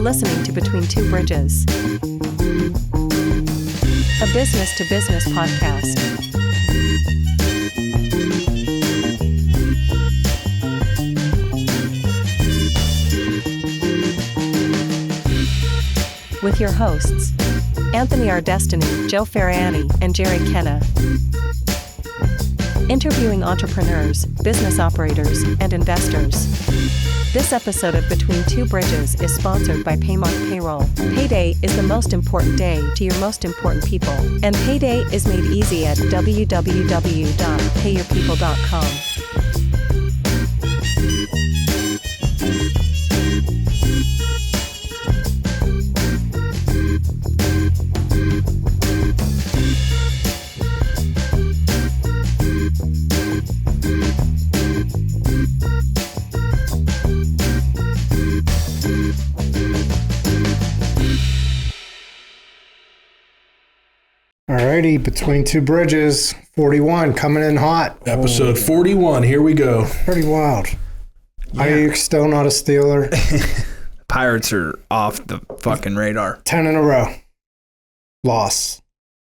listening to Between Two Bridges, a business-to-business podcast. With your hosts, Anthony R. Destiny, Joe Ferrani, and Jerry Kenna. Interviewing entrepreneurs, business operators, and investors. This episode of Between Two Bridges is sponsored by Paymark Payroll. Payday is the most important day to your most important people, and payday is made easy at www.payyourpeople.com. Alrighty, Between Two Bridges, 41, coming in hot. Episode 41, here we go. Pretty wild. Yeah. Are you still not a Steeler? Pirates are off the fucking radar. 10 in a row. Loss.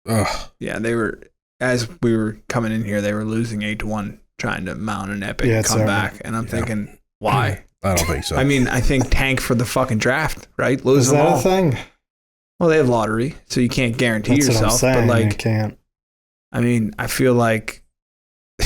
Ugh. Yeah, they were, as we were coming in here, they were losing 8-1, trying to mount an epic comeback. And I'm thinking, why? I don't think so. I mean, I think tank for the fucking draft, right? Lose them all. Is that a thing? Well, they have lottery, so you can't guarantee yourself. What I'm saying. But like, you can't. I mean, I feel like the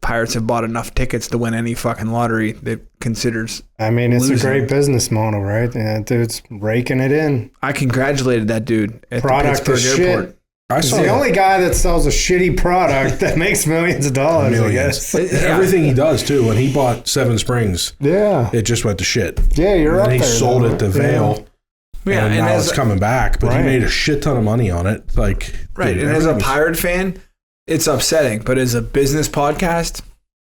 Pirates have bought enough tickets to win any fucking lottery that considers. I mean, it's losing. a great business model, right? Yeah, dude's raking it in. I congratulated that dude at Product the Pittsburgh airport. Shit. He's the only guy that sells a shitty product that makes millions of dollars, I guess. Everything he does, too. When he bought Seven Springs, it just went to shit. Yeah, you're and up then there. He sold it to Vail. Yeah, and now it's coming back, but he made a shit ton of money on it. Like, right, dude, and as a Pirate fan, it's upsetting. But as a business podcast,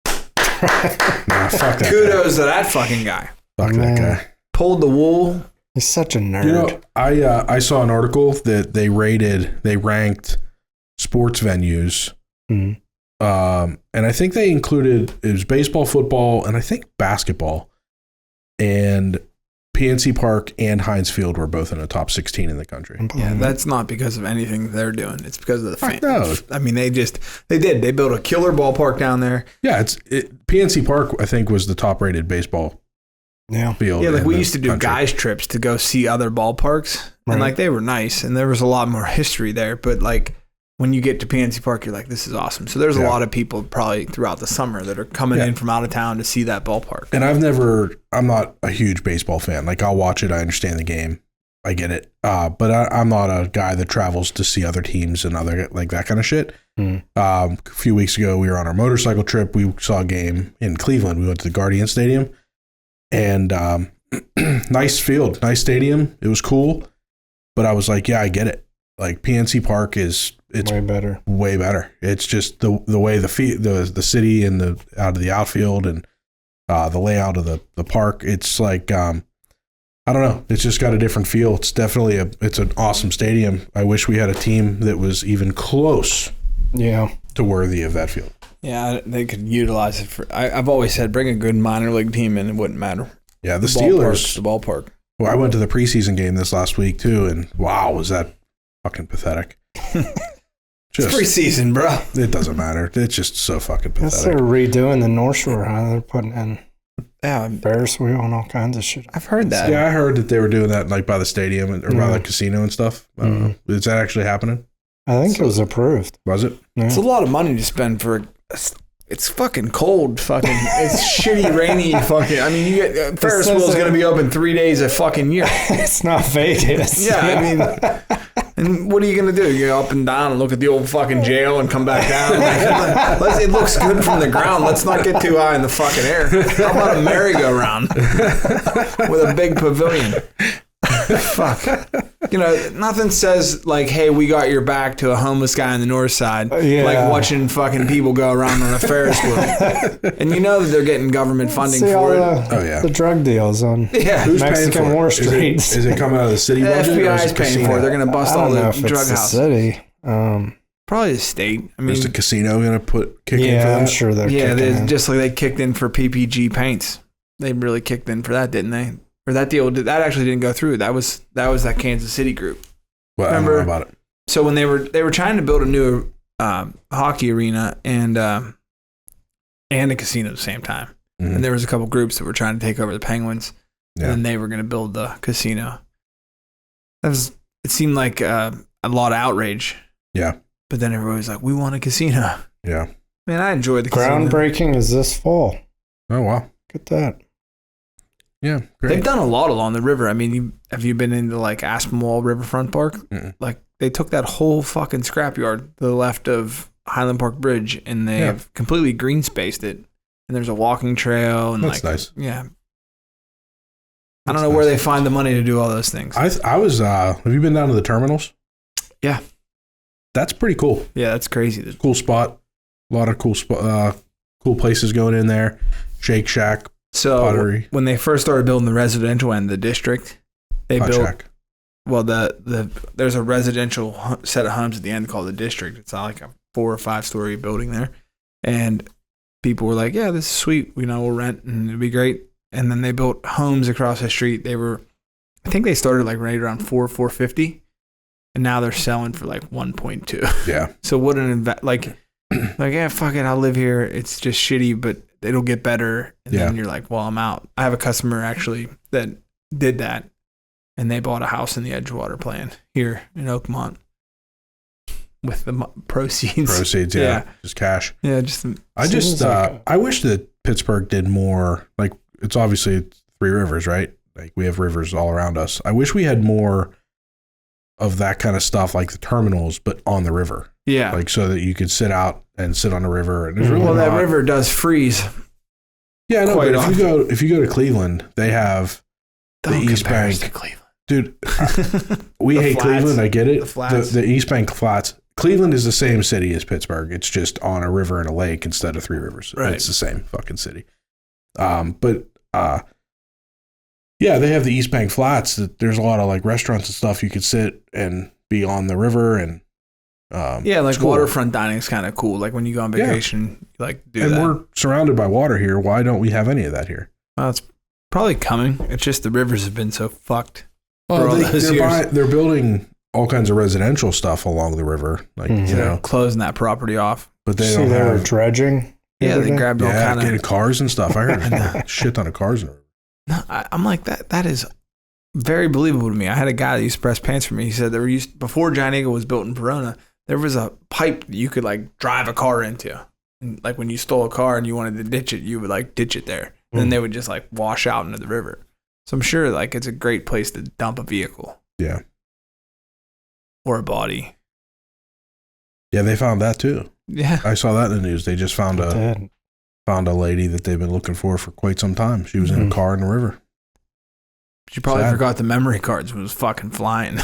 fuck that kudos to that fucking guy. Fuck that guy. Pulled the wool. He's such a nerd. You know, I saw an article that they ranked sports venues, and I think they included, it was baseball, football, and I think basketball, and PNC Park and Heinz Field were both in the top 16 in the country. Yeah, that's not because of anything they're doing. It's because of the fans. No. I mean, they built a killer ballpark down there. Yeah, PNC Park, I think, was the top rated baseball field. Yeah, like we used to do guys trips to go see other ballparks, and like they were nice, and there was a lot more history there. But like when you get to PNC Park, you're like, this is awesome. So there's a lot of people probably throughout the summer that are coming in from out of town to see that ballpark. And I'm not a huge baseball fan. Like, I'll watch it. I understand the game. I get it. But I'm not a guy that travels to see other teams and other, like, that kind of shit. A few weeks ago, we were on our motorcycle trip. We saw a game in Cleveland. We went to the Guardian Stadium. And nice field, nice stadium. It was cool. But I was like, yeah, I get it. Like, PNC Park it's way better. It's just the way the city and the out of the outfield and the layout of the park. It's like I don't know. It's just got a different feel. It's definitely it's an awesome stadium. I wish we had a team that was even close, to worthy of that field. Yeah, they could utilize it for. I've always said, bring a good minor league team in. It wouldn't matter. Yeah, the Steelers, the ballpark. Well, I went to the preseason game this last week too, and wow, was that fucking pathetic. It's preseason, bro. It doesn't matter. It's just so fucking pathetic. They're redoing the North Shore, huh? They're putting in Ferris wheel and all kinds of shit. I've heard that. Yeah, I heard that they were doing that like by the stadium or by the casino and stuff. I don't know. Is that actually happening? I think it was approved. Was it? Yeah. It's a lot of money to spend for. It's fucking cold. It's shitty, rainy. Fucking. I mean, you get Ferris wheel's going to be open 3 days a fucking year. It's not Vegas. Yeah, I mean. And what are you going to do? You go up and down and look at the old fucking jail and come back down? It looks good from the ground. Let's not get too high in the fucking air. How about a merry-go-round with a big pavilion? Fuck. You know, nothing says like, hey, we got your back to a homeless guy on the north side. Like watching fucking people go around on a Ferris wheel. And you know that they're getting government funding for it. The drug deals on Who's Mexican War Street. Is it coming out of the city budget? FBI is paying for it. They're going to bust all the drug houses. City. Probably the state. I mean, is the casino going to kick in for that? I'm sure they're kicking in. Just like they kicked in for PPG paints. They really kicked in for that, didn't they? or that deal, that actually didn't go through. That was that Kansas City group. Well, remember, I don't know about it. So when they were trying to build a new hockey arena and a casino at the same time, and there was a couple groups that were trying to take over the Penguins, and then they were going to build the casino. It seemed like a lot of outrage. Yeah. But then everybody was like, we want a casino. Yeah. Man, I enjoyed the casino. Groundbreaking is this fall. Oh, wow. Look at that. Yeah, great. They've done a lot along the river. I mean, have you been into like Aspinwall Riverfront Park? Mm-mm. Like they took that whole fucking scrapyard to the left of Highland Park Bridge and they have completely green spaced it. And there's a walking trail. And that's nice. Yeah. I don't know where they find the money to do all those things. I was, have you been down to the terminals? Yeah. That's pretty cool. Yeah, that's crazy. Cool spot. A lot of cool places going in there. Shake Shack, pottery. When they first started building the residential end, the district, they built. Shack. Well, there's a residential set of homes at the end called the district. It's like a 4 or 5 story building there, and people were like, "Yeah, this is sweet. We'll rent and it'd be great." And then they built homes across the street. I think they started like right around $450, and now they're selling for like 1.2. Yeah. So what an like yeah, fuck it, I'll live here. It's just shitty, but it'll get better. And then you're like, well, I'm out. I have a customer actually that did that, and they bought a house in the Edgewater plan here in Oakmont with the proceeds. Proceeds, yeah. Just cash. Yeah, I wish that Pittsburgh did more. Like, it's obviously 3 rivers, right? Like, we have rivers all around us. I wish we had more of that kind of stuff, like the terminals, but on the river. Yeah. Like, so that you could sit out and sit on the river. And really that river does freeze. Yeah, no, but if you go to Cleveland, they have the East Bank. To Cleveland. Dude, we hate flats. Cleveland. I get it. The East Bank flats. Cleveland is the same city as Pittsburgh. It's just on a river and a lake instead of 3 rivers. Right. It's the same fucking city. Yeah, they have the East Bank flats. There's a lot of like restaurants and stuff. You could sit and be on the river and like cool. Waterfront dining is kind of cool. Like when you go on vacation, you like do that. And we're surrounded by water here. Why don't we have any of that here? Well, it's probably coming. It's just the rivers have been so fucked. Well, they're building all kinds of residential stuff along the river, like closing that property off. But they don't have were dredging. Yeah, they grabbed all kind of cars and stuff. I heard shit ton of cars in the river. No, I'm like that is very believable to me. I had a guy that used to press pants for me. He said before Giant Eagle was built in Verona, there was a pipe that you could like drive a car into. And, like when you stole a car and you wanted to ditch it, you would like ditch it there. And then they would just like wash out into the river. So I'm sure like it's a great place to dump a vehicle. Yeah. Or a body. Yeah, they found that too. Yeah. I saw that in the news. They just found a lady that they've been looking for quite some time. She was in a car in the river. She probably forgot the memory cards when it was fucking flying.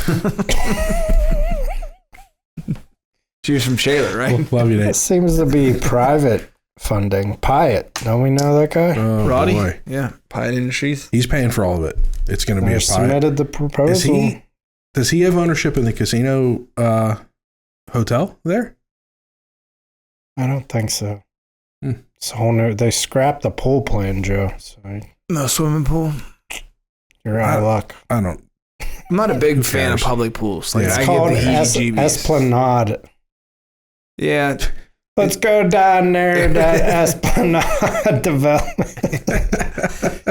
She was from Shaler, right? Love you, Nate. It seems to be private funding. Pyatt. Don't we know that guy? Roddy? Boy. Yeah. Pyatt Industries. He's paying for all of it. It's going to be a Pyatt. Submitted the proposal. Does he have ownership in the casino hotel there? I don't think so. So they scrapped the pool plan, Joe. So no swimming pool. You're out of luck. I'm not a big fan of public pools. Like, it's called Esplanade. Yeah. Let's go down there to Esplanade Development.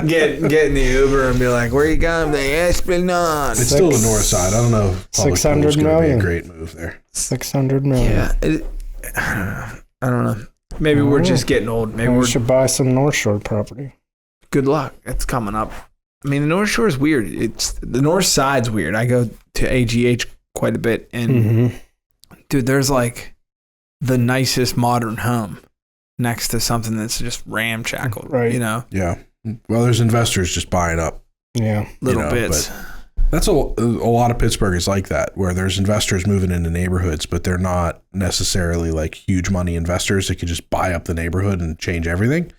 Get in the Uber and be like, where you going? The Esplanade. It's still the north side. I don't know if public pool is going to be a great move there. 600 million. Yeah. I don't know. Maybe we're just getting old. Maybe we should buy some North Shore property. Good luck. It's coming up. I mean, the North Shore is weird. The north side's weird. I go to AGH quite a bit, and dude, there's like the nicest modern home next to something that's just ramshackled, right? Yeah. Well, there's investors just buying up. Yeah. Little bits. That's a lot of Pittsburgh is like that, where there's investors moving into neighborhoods, but they're not necessarily like huge money investors that could just buy up the neighborhood and change everything.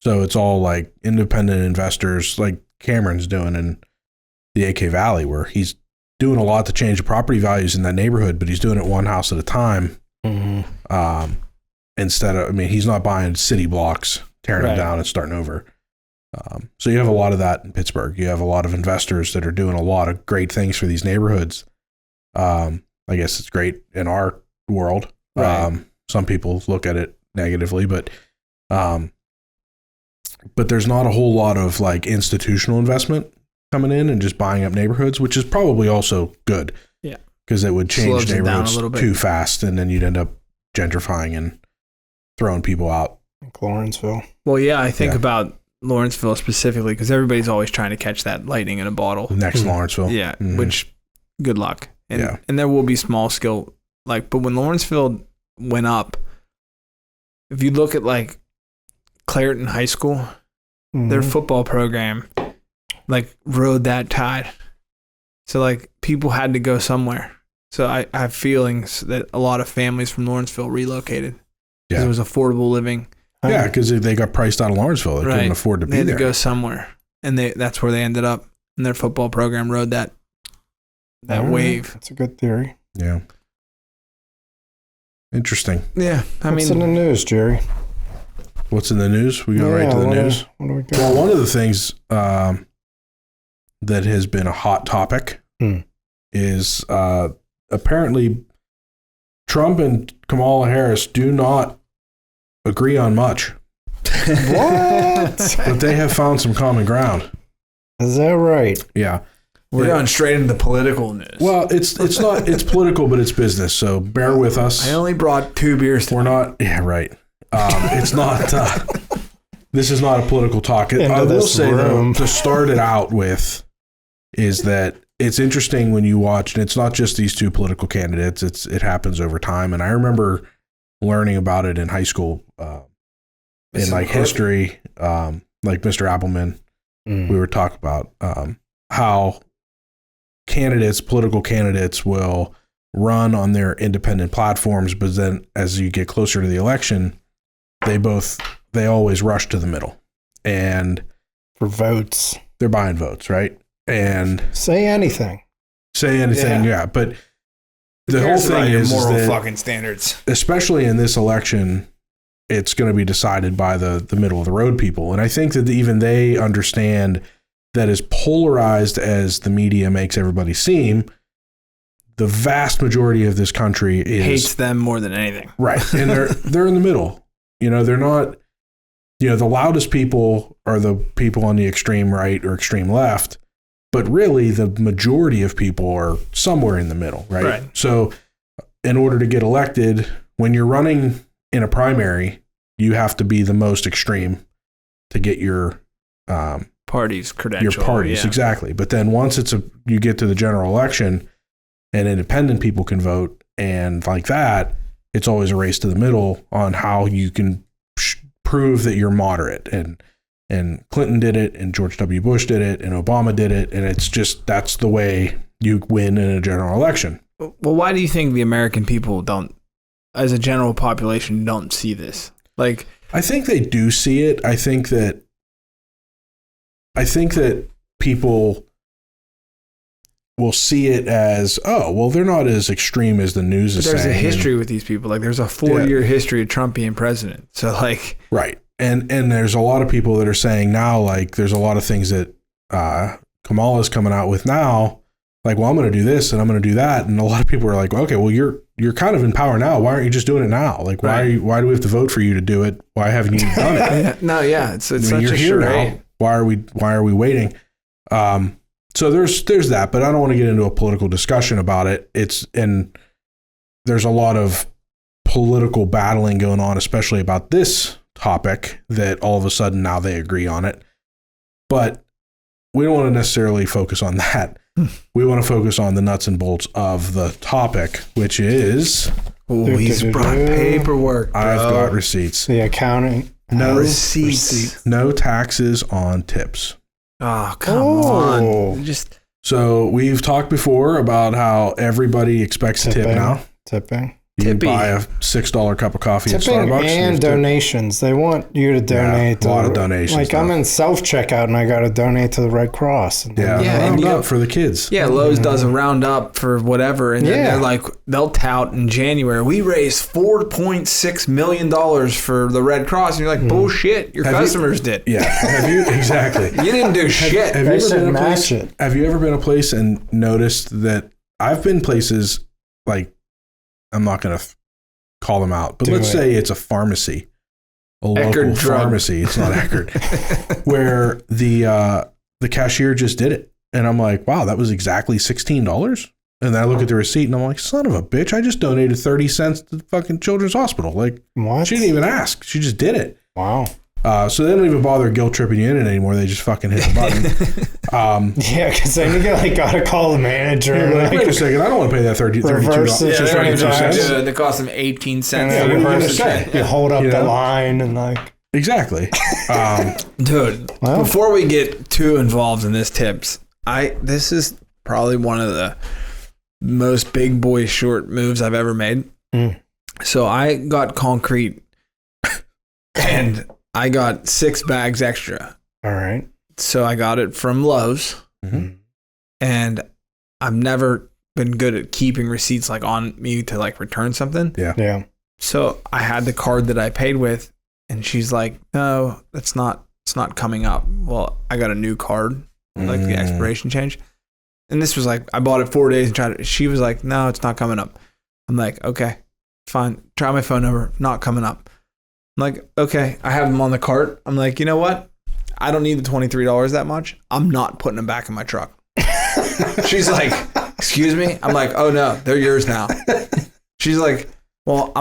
So it's all like independent investors, like Cameron's doing in the AK Valley, where he's doing a lot to change the property values in that neighborhood, but he's doing it one house at a time. Instead of, he's not buying city blocks, tearing them down and starting over. So you have a lot of that in Pittsburgh. You have a lot of investors that are doing a lot of great things for these neighborhoods. I guess it's great in our world. Right. Some people look at it negatively, but there's not a whole lot of like institutional investment coming in and just buying up neighborhoods, which is probably also good. Yeah. Because it would change neighborhoods too fast, and then you'd end up gentrifying and throwing people out. Like Lawrenceville. Well, yeah, I think about Lawrenceville specifically because everybody's always trying to catch that lightning in a bottle. Next Lawrenceville. Yeah, which good luck. And there will be small scale, but when Lawrenceville went up, if you look at like Clareton High School, their football program rode that tide. So people had to go somewhere. So I have feelings that a lot of families from Lawrenceville relocated because it was affordable living. Yeah, because they got priced out of Lawrenceville. They couldn't afford to be there. They had to go somewhere, and that's where they ended up. And their football program rode that wave. That's a good theory. Yeah. Interesting. Yeah, What's in the news, Jerry? What's in the news? We go right to the news. What do we got? Well, one of the things that has been a hot topic is apparently Trump and Kamala Harris do not agree on much. What? But they have found some common ground. Is that right? Yeah. We're going straight into the political news. Well, it's political, but it's business. So bear with us. I only brought 2 beers. We're not. Yeah, right. It's not. This is not a political talk. I will say though, to start it out with, is that it's interesting when you watch, and it's not just these 2 political candidates. It happens over time, and I remember learning about it in high school, in history, like Mr. Appleman. We were talking about how political candidates will run on their independent platforms, but then as you get closer to the election, they always rush to the middle and for votes. They're buying votes, right? And say anything, yeah. But the whole thing is moral that, fucking standards, especially in this election, it's going to be decided by the middle of the road people, and I think that even they understand that as polarized as the media makes everybody seem, the vast majority of this country hates them more than anything. Right. And they're in the middle. They're not, the loudest people are the people on the extreme right or extreme left, but really the majority of people are somewhere in the middle, right? So in order to get elected, when you're running in a primary, you have to be the most extreme to get your party's credential. Your parties, exactly. But then once you get to the general election and independent people can vote and like that, it's always a race to the middle on how you can prove that you're moderate. And Clinton did it, and George W. Bush did it, and Obama did it. And it's just, that's the way you win in a general election. Well, why do you think the American people don't, as a general population, don't see this? I think they do see it. I think that people will see it as, oh, well, they're not as extreme as the news is saying. There's a history with these people. There's a 4-year history of Trump being president. So right. And there's a lot of people that are saying now, there's a lot of things that Kamala's coming out with now. Well, I'm going to do this and I'm going to do that. And a lot of people are like, okay, well, you're kind of in power now. Why aren't you just doing it now? Why do we have to vote for you to do it? Why haven't you done it? No, yeah. It's such you're a here charade. Now. Why are we waiting? So there's that, but I don't want to get into a political discussion about it. And there's a lot of political battling going on, especially about this topic, that all of a sudden now they agree on it. But we don't want to necessarily focus on that. We want to focus on the nuts and bolts of the topic, which is... Oh, he's brought paperwork, bro. I've got receipts. The accounting. No receipts. No taxes on tips. Oh, come on. So we've talked before about how everybody expects a tip now. Tipping. You buy a $6 cup of coffee at Tipping Starbucks. and donations. They want you to donate. A lot of donations. Like I'm in self-checkout and I got to donate to the Red Cross. And round up for the kids. Yeah, Lowe's does a roundup for whatever. And then they're like, they'll tout in January, we raised $4.6 million for the Red Cross. And you're like, bullshit, your customers did. Yeah. Have you? Exactly. You didn't do shit. Have you ever been a place and noticed that I've been places like, I'm not going to call them out, but let's say it's a pharmacy, a local pharmacy. It's not Eckerd, where the cashier just did it. And I'm like, wow, that was exactly $16. And then I look at the receipt and I'm like, son of a bitch, I just donated 30 cents to the fucking Children's Hospital. Like, what? She didn't even ask. She just did it. Wow. So they don't even bother guilt tripping you in it anymore. They just fucking hit the button. Because then you gotta call the manager. Like, wait a second, I don't want to pay that $32. They cost them 18 cents. You hold up the line and like. Exactly. Dude, before we get too involved in this tips, this is probably one of the most big boy short moves I've ever made. So I got concrete and I got 6 bags extra. All right. So I got it from Lowe's. And I've never been good at keeping receipts like on me to like return something. Yeah. So I had the card that I paid with and she's like, no, it's not coming up. Well, I got a new card, like the expiration change. And this was like, I bought it 4 days and she was like, no, it's not coming up. I'm like, okay, fine. Try my phone number, not coming up. I'm like, okay, I have them on the cart. I'm like, you know what? I don't need the $23 that much. I'm not putting them back in my truck. She's like, excuse me? I'm like, oh no, they're yours now. She's like, well,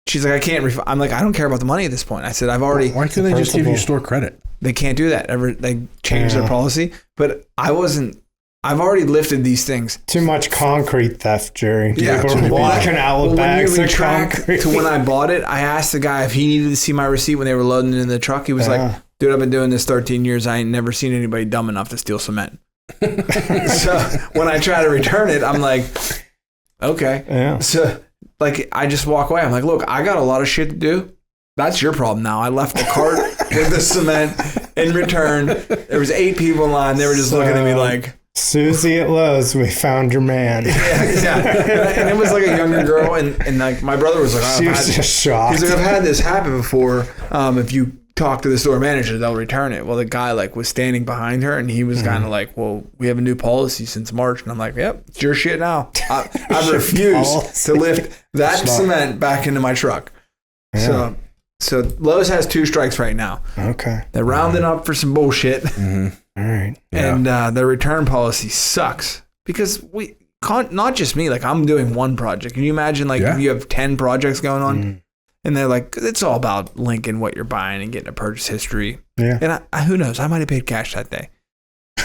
she's like, I can't refund. I'm like, I don't care about the money at this point. I said, I've already. Why can't they just give you store credit? They can't do that. They changed their policy. But I've already lifted these things. Too much concrete theft, Jerry. Yeah. People are walking out with bags when you of concrete. to when I bought it, I asked the guy if he needed to see my receipt when they were loading it in the truck. He was like, dude, I've been doing this 13 years. I ain't never seen anybody dumb enough to steal cement. So when I try to return it, I'm like, okay. Yeah. So like, I just walk away. I'm like, look, I got a lot of shit to do. That's your problem now. I left the cart with the cement in return. There was 8 people in line. They were just looking at me like, Susie at Lowe's, we found your man. Yeah. And it was like a younger girl, and like my brother was like, she was just shocked. He's like, I've had this happen before. If you talk to the store manager, they'll return it. Well, the guy like was standing behind her, and he was kind of like, well, we have a new policy since March, and I'm like, yep, it's your shit now. I refuse to lift that cement back into my truck. Yeah. So Lowe's has 2 strikes right now. Okay. They're rounding up for some bullshit. All right. And their return policy sucks because we can't, not just me, like I'm doing one project. Can you imagine like if you have 10 projects going on and they're like, it's all about linking what you're buying and getting a purchase history. Yeah. And who knows? I might have paid cash that day.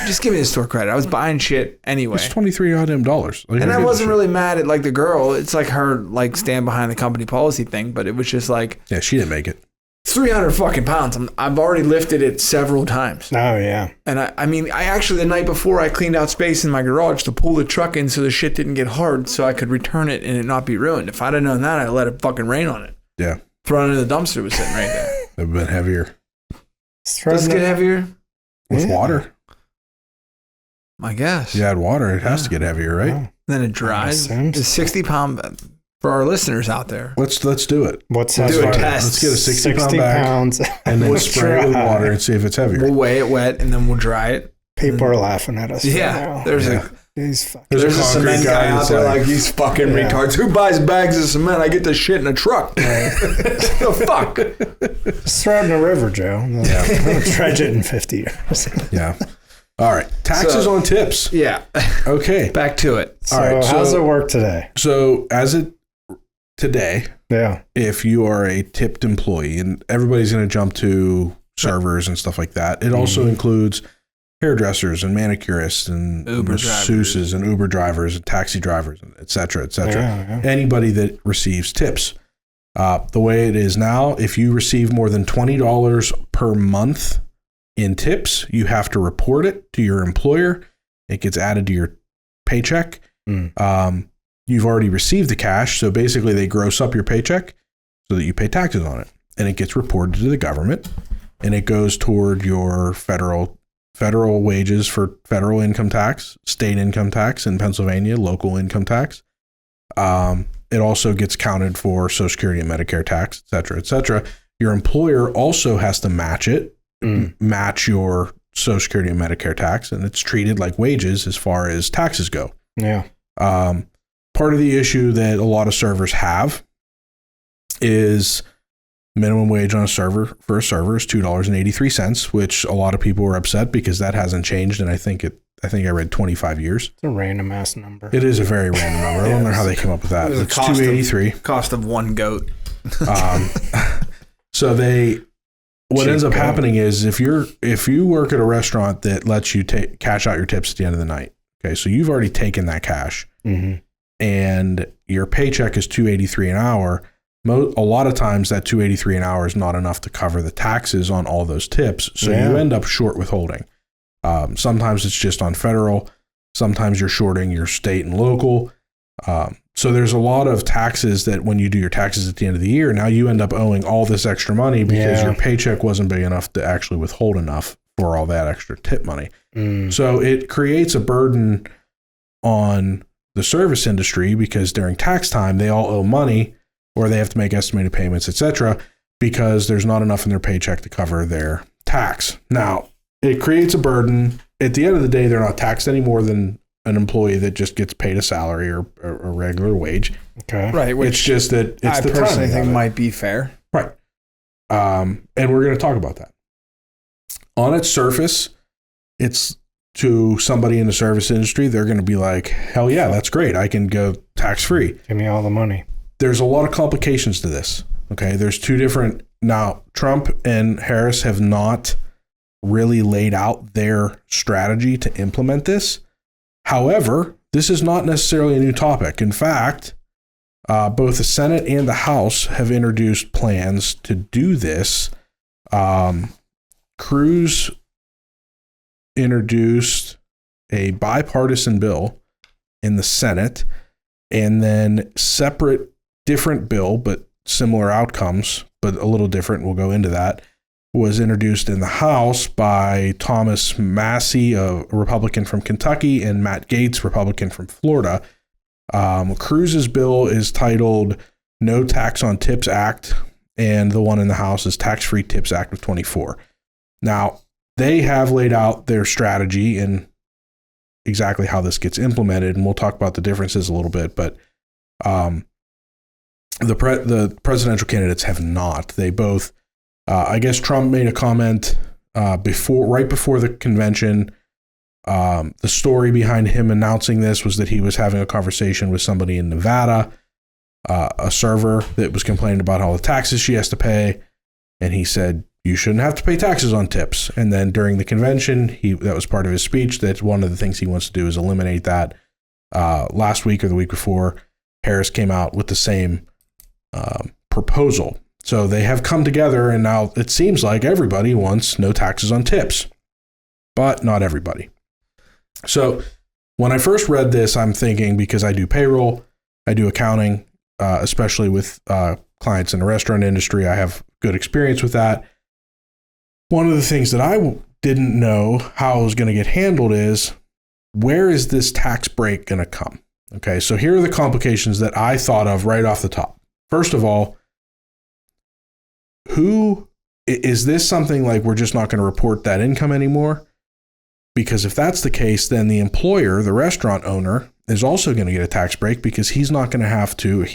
Just give me the store credit. I was buying shit anyway. It's $23 Like, and I wasn't really mad at like the girl. It's like her like stand behind the company policy thing, but it was just like, yeah, she didn't make it. 300 fucking pounds. I've already lifted it several times. Oh, yeah. And I mean, I actually, the night before, I cleaned out space in my garage to pull the truck in so the shit didn't get hard so I could return it and it not be ruined. If I'd have known that, I'd let it fucking rain on it. Yeah. Throw it in the dumpster. It was sitting right there. It would have been heavier. Does it get heavier? With water. I guess. You add water, it has to get heavier, right? Oh. Then it dries. It's 60-pound for our listeners out there. Let's do it. What's that? Do a test. Let's get a 60 pounds and then spray it with water and see if it's heavier. We'll weigh it wet and then we'll dry it. People are laughing at us. Yeah. Right now. There's a cement guy out there like these fucking retards. Who buys bags of cement? I get the shit in a truck. The fuck? Just throw it in a river, Joe. Yeah. Dredge it in 50 years. Yeah. All right. Taxes on tips. Yeah. Okay. Back to it. So, all right. How's it work today? So today, if you are a tipped employee, and everybody's going to jump to servers and stuff like that, it also includes hairdressers and manicurists and masseuses and Uber drivers and taxi drivers, et cetera, et cetera. Yeah. Anybody that receives tips. The way it is now, if you receive more than $20 per month in tips, you have to report it to your employer. It gets added to your paycheck. you've already received the cash. So basically they gross up your paycheck so that you pay taxes on it, and it gets reported to the government, and it goes toward your federal wages for federal income tax, state income tax in Pennsylvania, local income tax. It also gets counted for Social Security and Medicare tax, et cetera, et cetera. Your employer also has to match it, match your Social Security and Medicare tax, and it's treated like wages as far as taxes go. Yeah. Part of the issue that a lot of servers have is minimum wage on a server for a server is $2.83, which a lot of people were upset because that hasn't changed. And I think I read 25 years. It's a random ass number. It is a very random number. I don't know how they came up with that. It's $2.83. Cost of one goat. So what ends up happening is if you work at a restaurant that lets you cash out your tips at the end of the night. Okay. So you've already taken that cash, and your paycheck is $2.83 an hour. A lot of times that $2.83 an hour is not enough to cover the taxes on all those tips. So you end up short withholding. Sometimes it's just on federal. Sometimes you're shorting your state and local. So there's a lot of taxes that when you do your taxes at the end of the year, now you end up owing all this extra money because your paycheck wasn't big enough to actually withhold enough for all that extra tip money. So it creates a burden on the service industry because during tax time, they all owe money, or they have to make estimated payments, et cetera, because there's not enough in their paycheck to cover their tax. Now, it creates a burden. At the end of the day, they're not taxed any more than an employee that just gets paid a salary or a regular wage. Okay. Right. It's just that it's I the personally timing think of it. might be fair. Right. And we're going to talk about that. On its surface, it's to somebody in the service industry, they're going to be like, hell yeah, that's great. I can go tax-free. Give me all the money. There's a lot of complications to this. Okay. There's two different. Now, Trump and Harris have not really laid out their strategy to implement this. However, this is not necessarily a new topic. In fact, both the Senate and the House have introduced plans to do this. Cruz introduced a bipartisan bill in the Senate, and then different bill, but similar outcomes, but a little different. We'll go into that. Was introduced in the House by Thomas Massie, a Republican from Kentucky, and Matt Gaetz, Republican from Florida. Cruz's bill is titled No Tax on Tips Act, and the one in the House is Tax-Free Tips Act of 24. Now, they have laid out their strategy and exactly how this gets implemented, and we'll talk about the differences a little bit, but the presidential candidates have not. They both, I guess Trump made a comment right before the convention. The story behind him announcing this was that he was having a conversation with somebody in Nevada, a server that was complaining about all the taxes she has to pay. And he said, you shouldn't have to pay taxes on tips. And then during the convention, that was part of his speech, that one of the things he wants to do is eliminate that. Last week or the week before, Harris came out with the same proposal. So they have come together, and now it seems like everybody wants no taxes on tips, but not everybody. So when I first read this, I'm thinking, because I do payroll, I do accounting, especially with clients in the restaurant industry, I have good experience with that. One of the things that I didn't know how it was going to get handled is, where is this tax break going to come? Okay, so here are the complications that I thought of right off the top. First of all, who is this something like we're just not going to report that income anymore? Because if that's the case, then the employer, the restaurant owner, is also going to get a tax break because he, she is not going to have to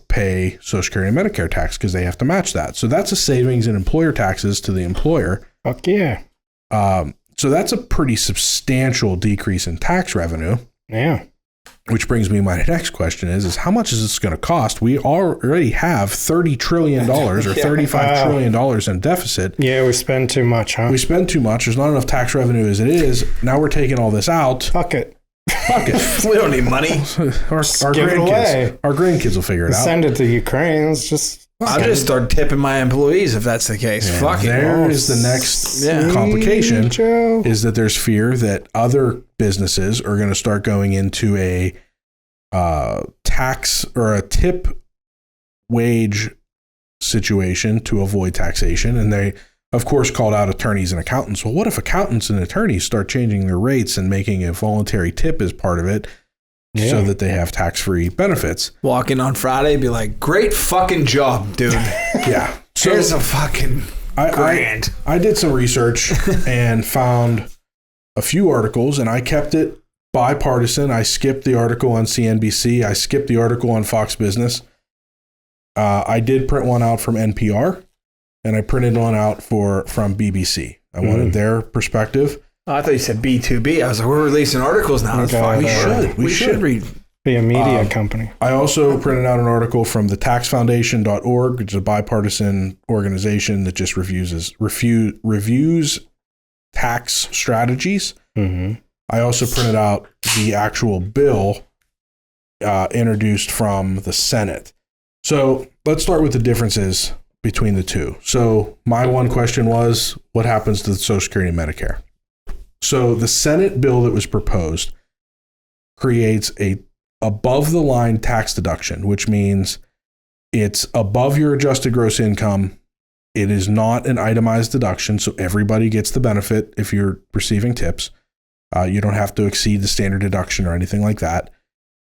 pay Social Security and Medicare tax because they have to match that. So that's a savings in employer taxes to the employer. Fuck yeah. So that's a pretty substantial decrease in tax revenue. Yeah. Which brings me to my next question is how much is this going to cost? We already have $30 trillion or $35 trillion in deficit. Yeah, we spend too much, huh? We spend too much. There's not enough tax revenue as it is. Now we're taking all this out. Fuck it. We don't need money. Our give it away. Our grandkids will figure it out. Send it to Ukraine. It's just... I'll just start tipping my employees if that's the case. Yeah, Fuck it. There is the next complication, is that there's fear that other businesses are going to start going into a tax or a tip wage situation to avoid taxation. And they, of course, called out attorneys and accountants. Well, what if accountants and attorneys start changing their rates and making a voluntary tip as part of it so that they have tax-free benefits? Walk in on Friday, be like, great fucking job, dude. Yeah. So Here's a fucking grand. I did some research and found a few articles, and I kept it bipartisan. I skipped the article on CNBC. I skipped the article on Fox Business. I did print one out from NPR, and I printed one out from BBC. I wanted their perspective. Oh, I thought you said B2B. I was like, we're releasing articles now. Okay, We should read. Be a media company. I also printed out an article from the taxfoundation.org, which is a bipartisan organization that just reviews tax strategies. Mm-hmm. I also printed out the actual bill introduced from the Senate. So let's start with the differences between the two. So my one question was, what happens to the Social Security and Medicare? So the Senate bill that was proposed creates a above the line tax deduction, which means it's above your adjusted gross income. It is not an itemized deduction, so everybody gets the benefit if you're receiving tips. You don't have to exceed the standard deduction or anything like that.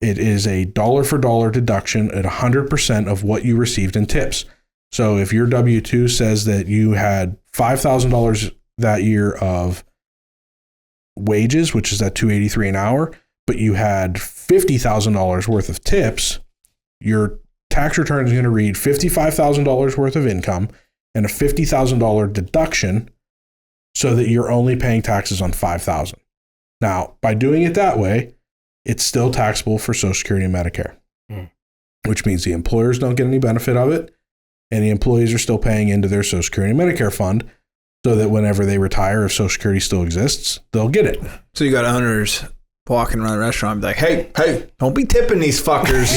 It is a dollar for dollar deduction at 100% of what you received in tips. So if your W-2 says that you had $5,000 that year of wages, which is at $283 an hour, but you had $50,000 worth of tips, your tax return is going to read $55,000 worth of income and a $50,000 deduction so that you're only paying taxes on $5,000. Now, by doing it that way, it's still taxable for Social Security and Medicare, which means the employers don't get any benefit of it, and the employees are still paying into their Social Security and Medicare fund so that whenever they retire, if Social Security still exists, they'll get it. So you got owners walking around the restaurant and be like, hey, don't be tipping these fuckers.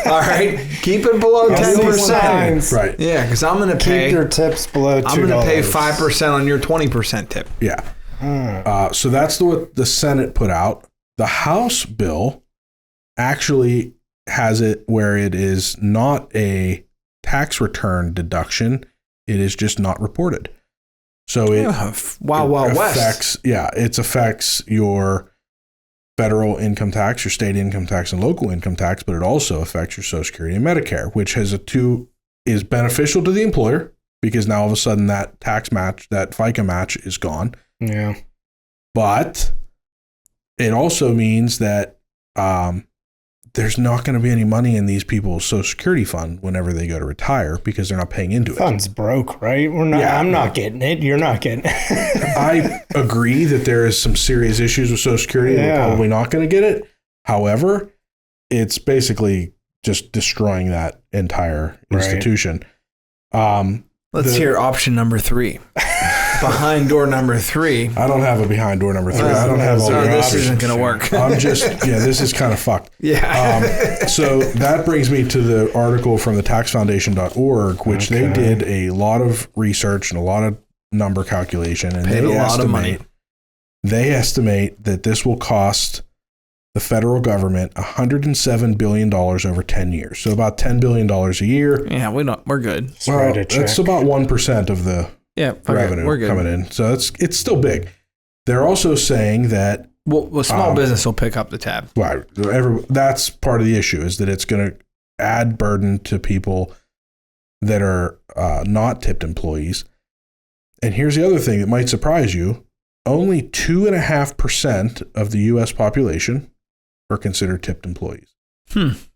All right? Keep it below 10%. Right. Yeah, because I'm going to pay. Keep your tips below $2. I'm going to pay 5% on your 20% tip. Yeah. So that's what the Senate put out. The House bill actually has it where it is not a tax return deduction. It is just not reported. So it affects, it affects your federal income tax, your state income tax, and local income tax, but it also affects your Social Security and Medicare, which is beneficial to the employer because now all of a sudden that tax match, that FICA match is gone. Yeah. But it also means that there's not going to be any money in these people's Social Security fund whenever they go to retire because they're not paying into it. Fund's broke, right? We're not. Yeah, I'm not getting it. You're not getting it. I agree that there is some serious issues with Social Security. Yeah. We're probably not going to get it. However, it's basically just destroying that entire institution. Right. Let's hear option number 3. Behind door number 3. I don't have a behind door number 3. I don't have all the options. This isn't going to work. I'm just, this is kind of fucked. Yeah. So that brings me to the article from the taxfoundation.org, which they did a lot of research and a lot of number calculation. And paid a lot of money. They estimate that this will cost the federal government $107 billion over 10 years. So about $10 billion a year. Yeah, we're good. Well, that's about 1% of the revenue coming in. So it's still big. They're also saying that small business will pick up the tab. Right. That's part of the issue is that it's going to add burden to people that are not tipped employees. And here's the other thing that might surprise you. Only 2.5% of the U.S. population are considered tipped employees.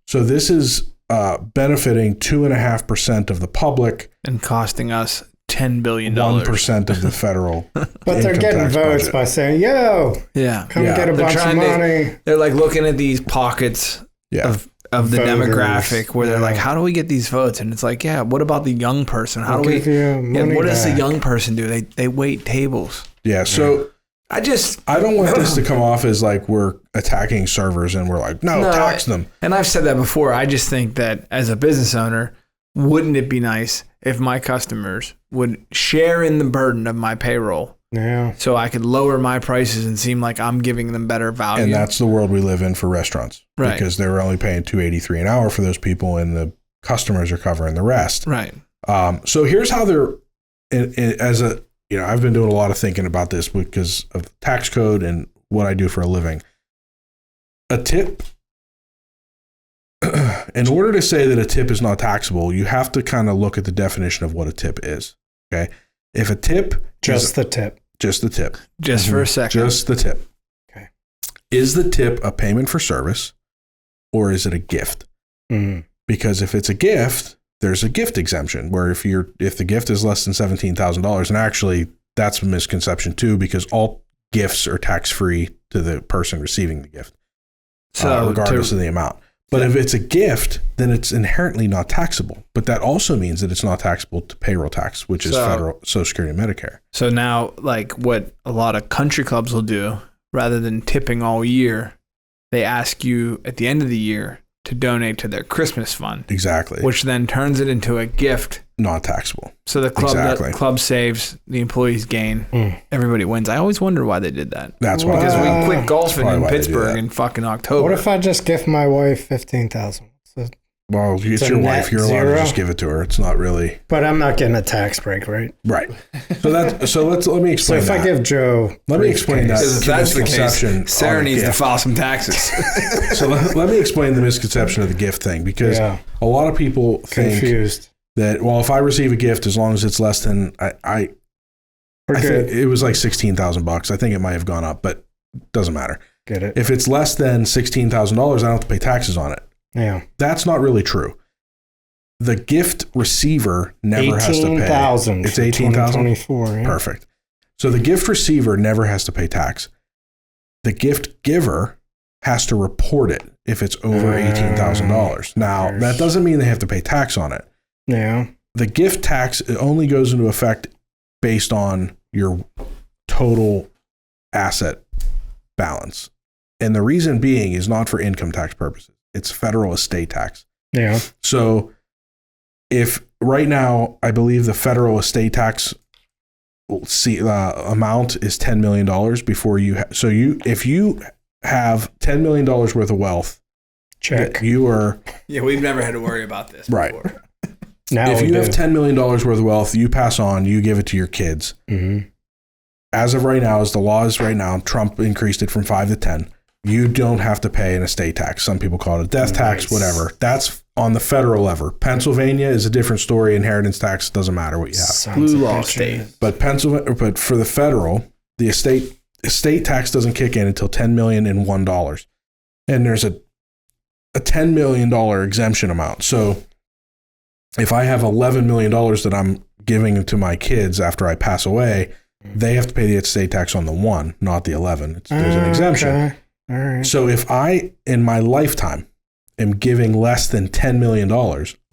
So this is benefiting 2.5% of the public. And costing us $10 billion. 1% of the federal. But they're getting votes budget. by saying, come get a bunch of money. They're like looking at these pockets of the demographic where they're like, how do we get these votes? And it's like, what about the young person? What does the young person do? They wait tables. Yeah. So I don't want this to come off as like we're attacking servers and we're like, no, tax them. And I've said that before. I just think that as a business owner, wouldn't it be nice if my customers would share in the burden of my payroll Yeah. So I could lower my prices and seem like I'm giving them better value. And that's the world we live in for restaurants. Right. Because they're only paying $2.83 an hour for those people, and the customers are covering the rest. Right. So here's how they're, I've been doing a lot of thinking about this because of the tax code and what I do for a living. A tip, in order to say that a tip is not taxable, you have to kind of look at the definition of what a tip is. Okay. If a tip, just the tip. Just the tip. Just for a second. Just the tip. Okay. Is the tip a payment for service or is it a gift? Mm-hmm. Because if it's a gift, there's a gift exemption where if the gift is less than $17,000, and actually that's a misconception too, because all gifts are tax-free to the person receiving the gift, regardless of the amount. But if it's a gift, then it's inherently not taxable. But that also means that it's not taxable to payroll tax, which is federal Social Security and Medicare. So now, like what a lot of country clubs will do, rather than tipping all year, they ask you at the end of the year to donate to their Christmas fund. Exactly. Which then turns it into a gift. Not taxable. So the club saves, the employees gain, everybody wins. I always wonder why they did that. That's why. Because we quit golfing in Pittsburgh in fucking October. What if I just gift my wife $15,000? Well, it's your wife. You're allowed to just give it to her. It's not really. But I'm not getting a tax break, right? Right. Let me explain. So if I give Joe, let me explain that. Because if that's the case, Sarah needs to file some taxes. So let me explain the misconception of the gift thing, because a lot of people think that, well, if I receive a gift, as long as it's less than I think it was like $16,000. I think it might have gone up, but it doesn't matter. Get it? If it's less than $16,000, I don't have to pay taxes on it. Yeah. That's not really true. The gift receiver never has to pay. 18,000. It's 18,000. Yeah. Perfect. So the gift receiver never has to pay tax. The gift giver has to report it if it's over $18,000. Now, that doesn't mean they have to pay tax on it. Yeah. The gift tax only goes into effect based on your total asset balance. And the reason being is not for income tax purposes. It's federal estate tax. Yeah. So if right now, I believe the federal estate tax amount is $10 million before you. If you have $10 million worth of wealth, check. You are. Yeah, we've never had to worry about this right. before. Now if you have $10 million worth of wealth, you pass on, you give it to your kids. Mm-hmm. As of right now, as the law is right now, Trump increased it from 5 to 10. You don't have to pay an estate tax. Some people call it a death tax, whatever. That's on the federal level. Pennsylvania is a different story. Inheritance tax doesn't matter what you have. Blue law state. But but for the federal, the estate tax doesn't kick in until $10,001,001. And there's a $10 million exemption amount. So if I have $11 million that I'm giving to my kids after I pass away, they have to pay the estate tax on the 1, not the 11. There's an exemption. Okay. All right. So if I, in my lifetime, am giving less than $10 million,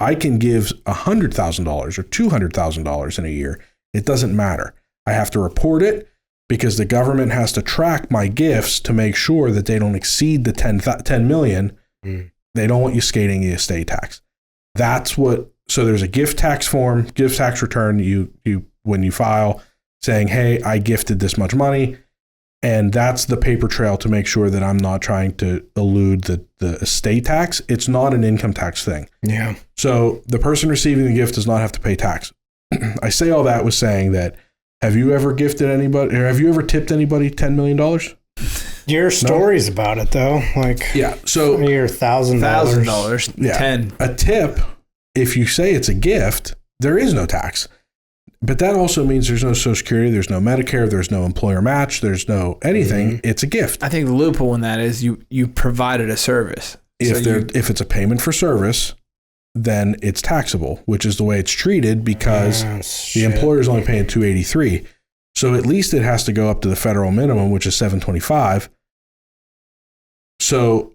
I can give $100,000 or $200,000 in a year. It doesn't matter. I have to report it because the government has to track my gifts to make sure that they don't exceed the 10 million. They don't want you skating the estate tax. So there's a gift tax form, gift tax return when you file saying, hey, I gifted this much money. And that's the paper trail to make sure that I'm not trying to elude the estate tax. It's not an income tax thing. Yeah. So the person receiving the gift does not have to pay tax. I say all that with saying that, have you ever gifted anybody, or have you ever tipped anybody $10 million? Your stories about it though, so your $1,000. Yeah. 10. A tip, if you say it's a gift, there is no tax. But that also means there's no Social Security, there's no Medicare, there's no employer match, there's no anything. Mm-hmm. It's a gift. I think the loophole in that is you provided a service. If it's a payment for service, then it's taxable, which is the way it's treated because the employer is only paying $283. So at least it has to go up to the federal minimum, which is $725. So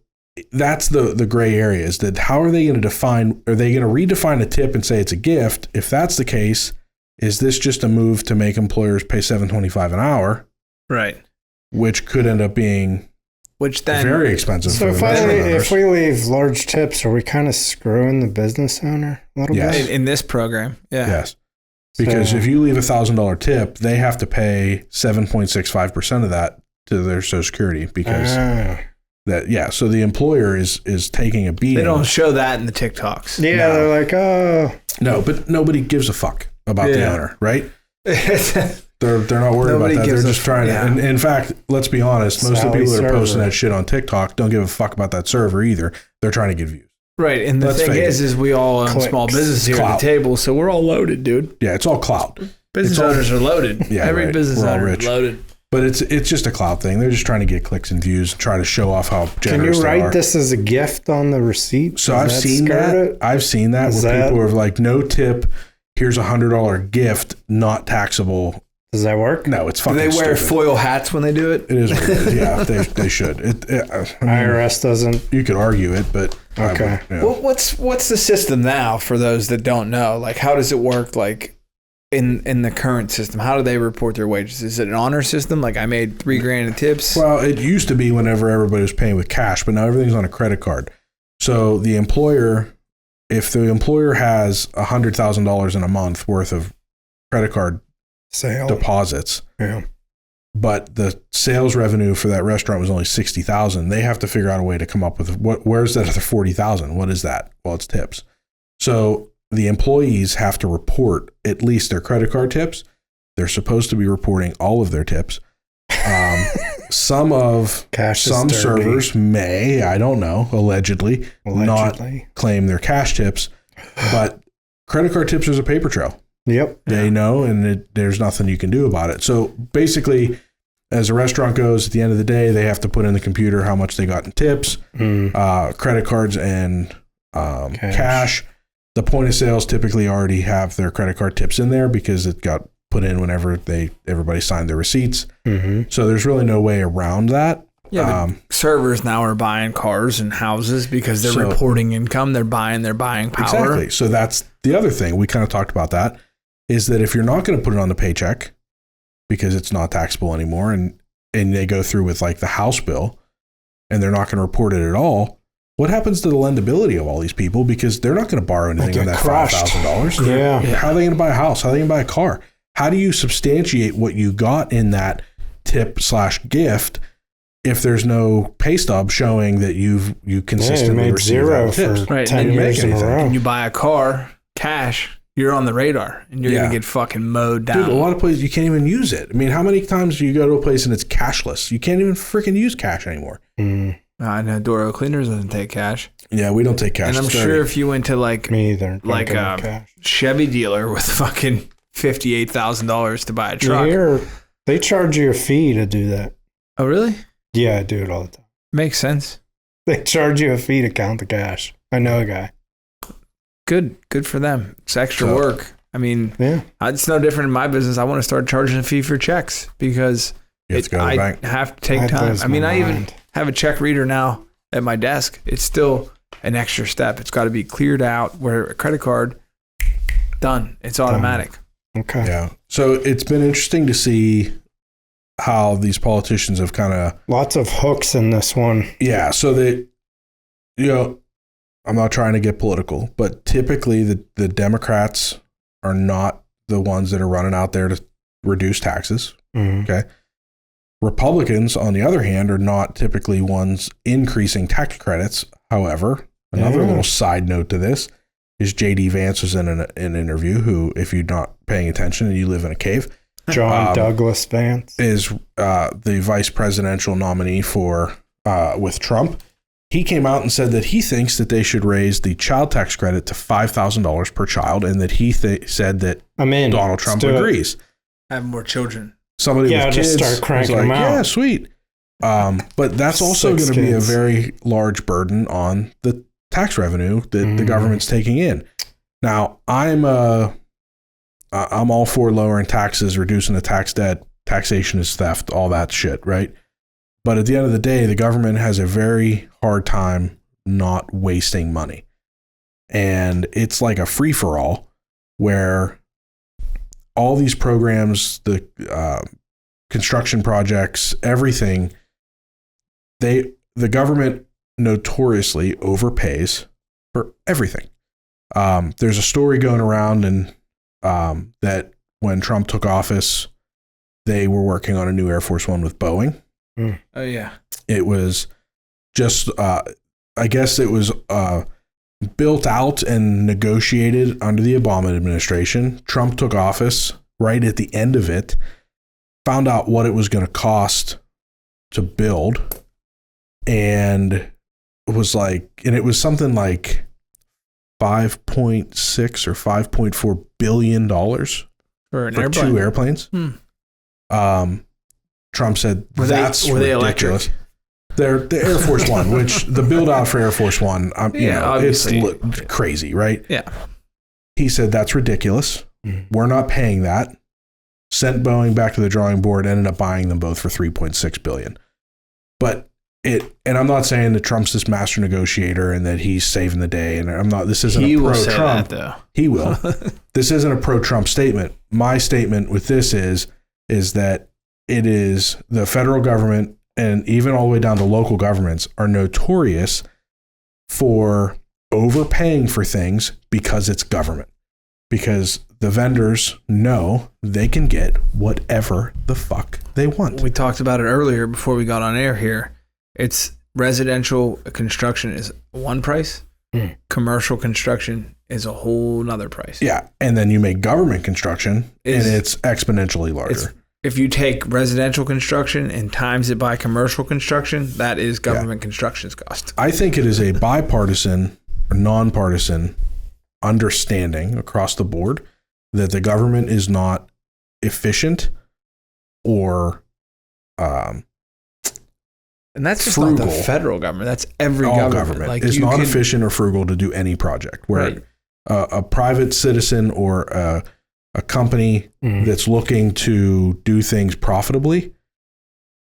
that's the gray area, is that how are they going to define? Are they going to redefine a tip and say it's a gift? If that's the case, is this just a move to make employers pay $725 an hour? Right. Which could end up being very expensive. So if we leave large tips, are we kind of screwing the business owner a little bit? In this program, yeah. Yes. Because if you leave $1,000 tip, they have to pay 7.65% of that to their Social Security because so the employer is taking a beating. They don't show that in the TikToks. Yeah, No. they're like, oh. No, but nobody gives a fuck about the owner, right? They're not worried Nobody about that. gives They're a just trying to. yeah. And in fact, let's be honest, most of the people that are posting that shit on TikTok don't give a fuck about that server either. They're trying to get views. Right, and the Let's thing face is we all own small business here at the table, so we're all loaded, dude. Yeah, it's all clout. Business owners are loaded. Yeah, Every right. business We're all owner rich. is loaded. But it's just a clout thing. They're just trying to get clicks and views and try to show off how generous Can you they are. write this as a gift on the receipt? So I've seen that. I've seen that where people are like, no tip. Here's $100 gift, not taxable. Does that work? No, it's Do fucking they wear stupid. foil hats when they do it? It is what it is. Yeah, they should. I mean, IRS doesn't. you could argue it, but Okay. Well, what's the system now for those that don't know? Like, how does it work? Like, in the current system, how do they report their wages? Is it an honor system? Like, I made $3,000 in tips. Well, it used to be whenever everybody was paying with cash, but now everything's on a credit card. So the employer, if the employer has $100,000 in a month worth of credit card deposits, but the sales revenue for that restaurant was only $60,000, they have to figure out a way to come up with where's that other $40,000? What is that? Well, it's tips. So the employees have to report at least their credit card tips. They're supposed to be reporting all of their tips. Some servers may, I don't know, allegedly not claim their cash tips, but credit card tips is a paper trail. Yep. They know, and there's nothing you can do about it. So basically, as a restaurant goes, at the end of the day, they have to put in the computer how much they got in tips, credit cards, and cash. The point of sales typically already have their credit card tips in there because it got put in whenever everybody signed their receipts. So there's really no way around that. Yeah, servers now are buying cars and houses because they're reporting income. They're buying power. Exactly. So that's the other thing. We kind of talked about that, is that if you're not going to put it on the paycheck because it's not taxable anymore, and they go through with like the house bill and they're not going to report it at all, what happens to the lendability of all these people? Because they're not going to borrow anything on that $5,000. Yeah. How are they going to buy a house? How are they going to buy a car? How do you substantiate what you got in that tip/gift if there's no pay stub showing that you consistently made zero tips? for 10 years in a row? When you buy a car, cash, you're on the radar and you're going to get fucking mowed down. Dude, a lot of places you can't even use it. I mean, how many times do you go to a place and it's cashless? You can't even freaking use cash anymore. I know Doro Cleaners doesn't take cash. Yeah, we don't take cash. And I'm sure if you went to like me either, like a Chevy dealer with fucking $58,000 to buy a truck. Here, they charge you a fee to do that. Oh, really? Yeah, I do it all the time. Makes sense. They charge you a fee to count the cash. I know a guy. Good for them. It's extra work. I mean, it's no different in my business. I want to start charging a fee for checks because I have to take time. I mean, I even have a check reader now at my desk. It's still an extra step. It's got to be cleared out, where a credit card, done. It's automatic. Okay. Yeah. So it's been interesting to see how these politicians have kind of... Lots of hooks in this one. Yeah. So that, I'm not trying to get political, but typically the Democrats are not the ones that are running out there to reduce taxes. Okay. Republicans, on the other hand, are not typically ones increasing tax credits. However, another little side note to this is J.D. Vance was in an interview who, if you're not paying attention and you live in a cave, John Douglas Vance is the vice presidential nominee for with Trump. He came out and said that he thinks that they should raise the child tax credit to $5,000 per child, and that he said that Donald Trump agrees. Have more children. Somebody with kids just start cranking them out. Yeah, sweet. But that's also going to be a very large burden on the tax revenue that the government's taking in. Now, I'm all for lowering taxes, reducing the tax debt. Taxation is theft, all that shit, right? But at the end of the day, the government has a very hard time not wasting money. And it's like a free-for-all where all these programs, the construction projects, everything, the government notoriously overpays for everything. There's a story going around, and that when Trump took office, they were working on a new Air Force One with Boeing. Oh, yeah. It was just, I guess it was built out and negotiated under the Obama administration. Trump took office right at the end of it, found out what it was going to cost to build, and it was something like $5.6 or $5.4 billion for 2 airplanes. Trump said were that's they ridiculous. Electric? They're the Air Force One, which the build out for Air Force One, it's crazy, right? Yeah. He said that's ridiculous. We're not paying that. Sent Boeing back to the drawing board, ended up buying them both for $3.6 billion. But and I'm not saying that Trump's this master negotiator and that he's saving the day. And this isn't a pro-Trump. Though. He will. This isn't a pro-Trump statement. My statement with this is that it is the federal government, and even all the way down to local governments, are notorious for overpaying for things because it's government. Because the vendors know they can get whatever the fuck they want. We talked about it earlier before we got on air here. It's residential construction is one price. Commercial construction is a whole nother price. Yeah. And then you make government construction and it's exponentially larger. If you take residential construction and times it by commercial construction, that is government construction's cost. I think it is a bipartisan or nonpartisan understanding across the board that the government is not efficient or and that's just frugal. Not the federal government. That's every All government. Like, is not efficient or frugal to do any project. Where a private citizen or a company that's looking to do things profitably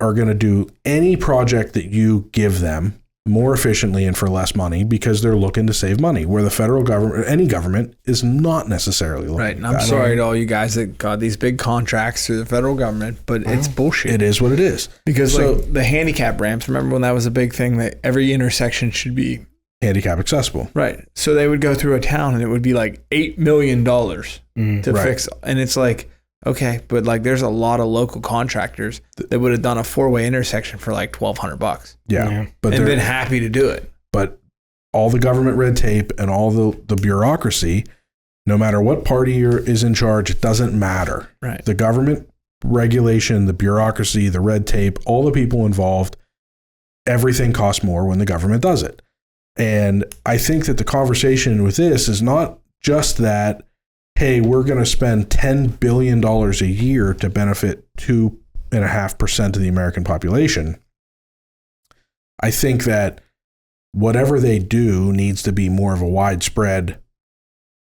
are going to do any project that you give them more efficiently and for less money because they're looking to save money, where the federal government or any government is not necessarily looking. Right. And I'm sorry to all you guys that got these big contracts through the federal government, but it's bullshit. It is what it is. Because like the handicap ramps, remember when that was a big thing that every intersection should be handicap accessible. Right. So they would go through a town and it would be like $8 million to fix. And it's like, okay, but like there's a lot of local contractors that would have done a 4-way intersection for like $1,200. Yeah. But and been happy to do it. But all the government red tape and all the bureaucracy, no matter what party is in charge, it doesn't matter. Right. The government regulation, the bureaucracy, the red tape, all the people involved, everything costs more when the government does it. And I think that the conversation with this is not just that, hey, we're going to spend $10 billion a year to benefit 2.5% of the American population. I think that whatever they do needs to be more of a widespread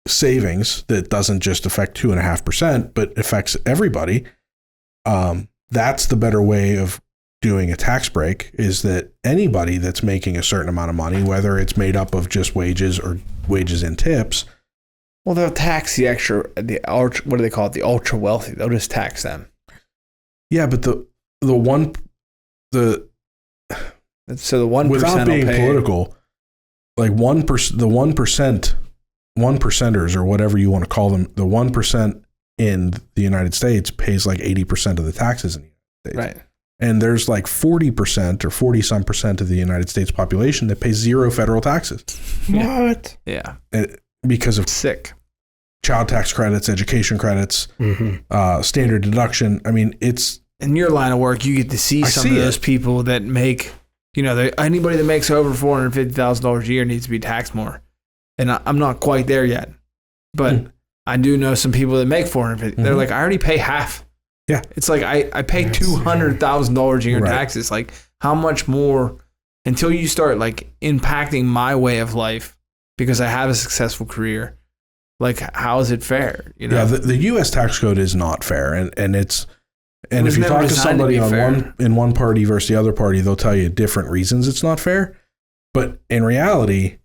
savings that doesn't just affect 2.5%, but affects everybody. That's the better way of doing a tax break, is that anybody that's making a certain amount of money, whether it's made up of just wages or wages and tips. Well, they'll tax the what do they call it? The ultra wealthy. They'll just tax them. Yeah, but the 1% without being political, like 1%, the 1%ers or whatever you want to call them, the 1% in the United States pays like 80% of the taxes in the United States. Right. And there's like 40% or 40-some% of the United States population that pays zero federal taxes. What? Yeah. Because of sick child tax credits, education credits, standard deduction. I mean, it's in your line of work, you get to see some of those people that make, anybody that makes over $450,000 a year needs to be taxed more. And I'm not quite there yet, but I do know some people that make $450,000. They're like, I already pay half. Yeah. It's like, I pay $200,000 a year in taxes. Like, how much more until you start like impacting my way of life because I have a successful career? Like, how is it fair? Yeah, the U.S. tax code is not fair, and if you talk to somebody in one party versus the other party, they'll tell you different reasons it's not fair. But in reality,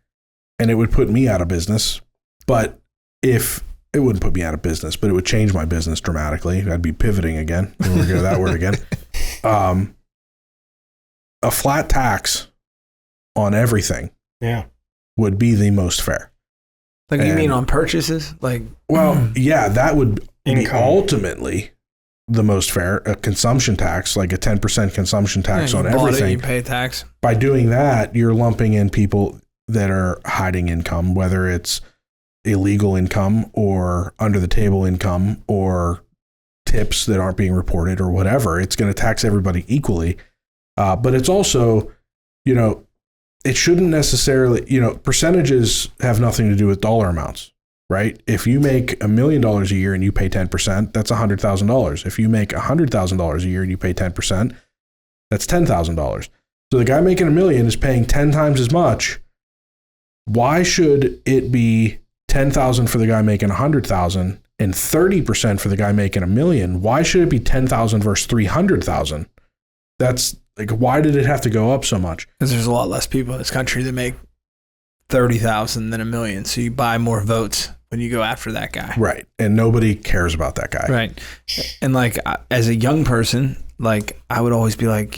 and it would put me out of business. But if it wouldn't put me out of business, but it would change my business dramatically. I'd be pivoting again. We're going to go that word again. A flat tax on everything, would be the most fair. Like, you mean on purchases? Like, well, yeah, that would be Income. ultimately the most fair. A consumption tax, like a 10% consumption tax you on bought everything. it, you pay tax. By doing that, you're lumping in people that are hiding income, whether it's illegal income or under the table income or tips that aren't being reported or whatever. It's going to tax everybody equally. But it's also, it shouldn't necessarily, percentages have nothing to do with dollar amounts, right? If you make $1 million a year and you pay 10%, that's $100,000. If you make $100,000 a year and you pay 10%, that's $10,000. So the guy making $1 million is paying 10 times as much. Why should it be 10,000 for the guy making 100,000 and 30% for the guy making $1 million? Why should it be 10,000 versus 300,000? That's like, why did it have to go up so much? Because there's a lot less people in this country that make 30,000 than $1 million. So you buy more votes when you go after that guy. Right. And nobody cares about that guy. Right. And like, as a young person, like, I would always be like,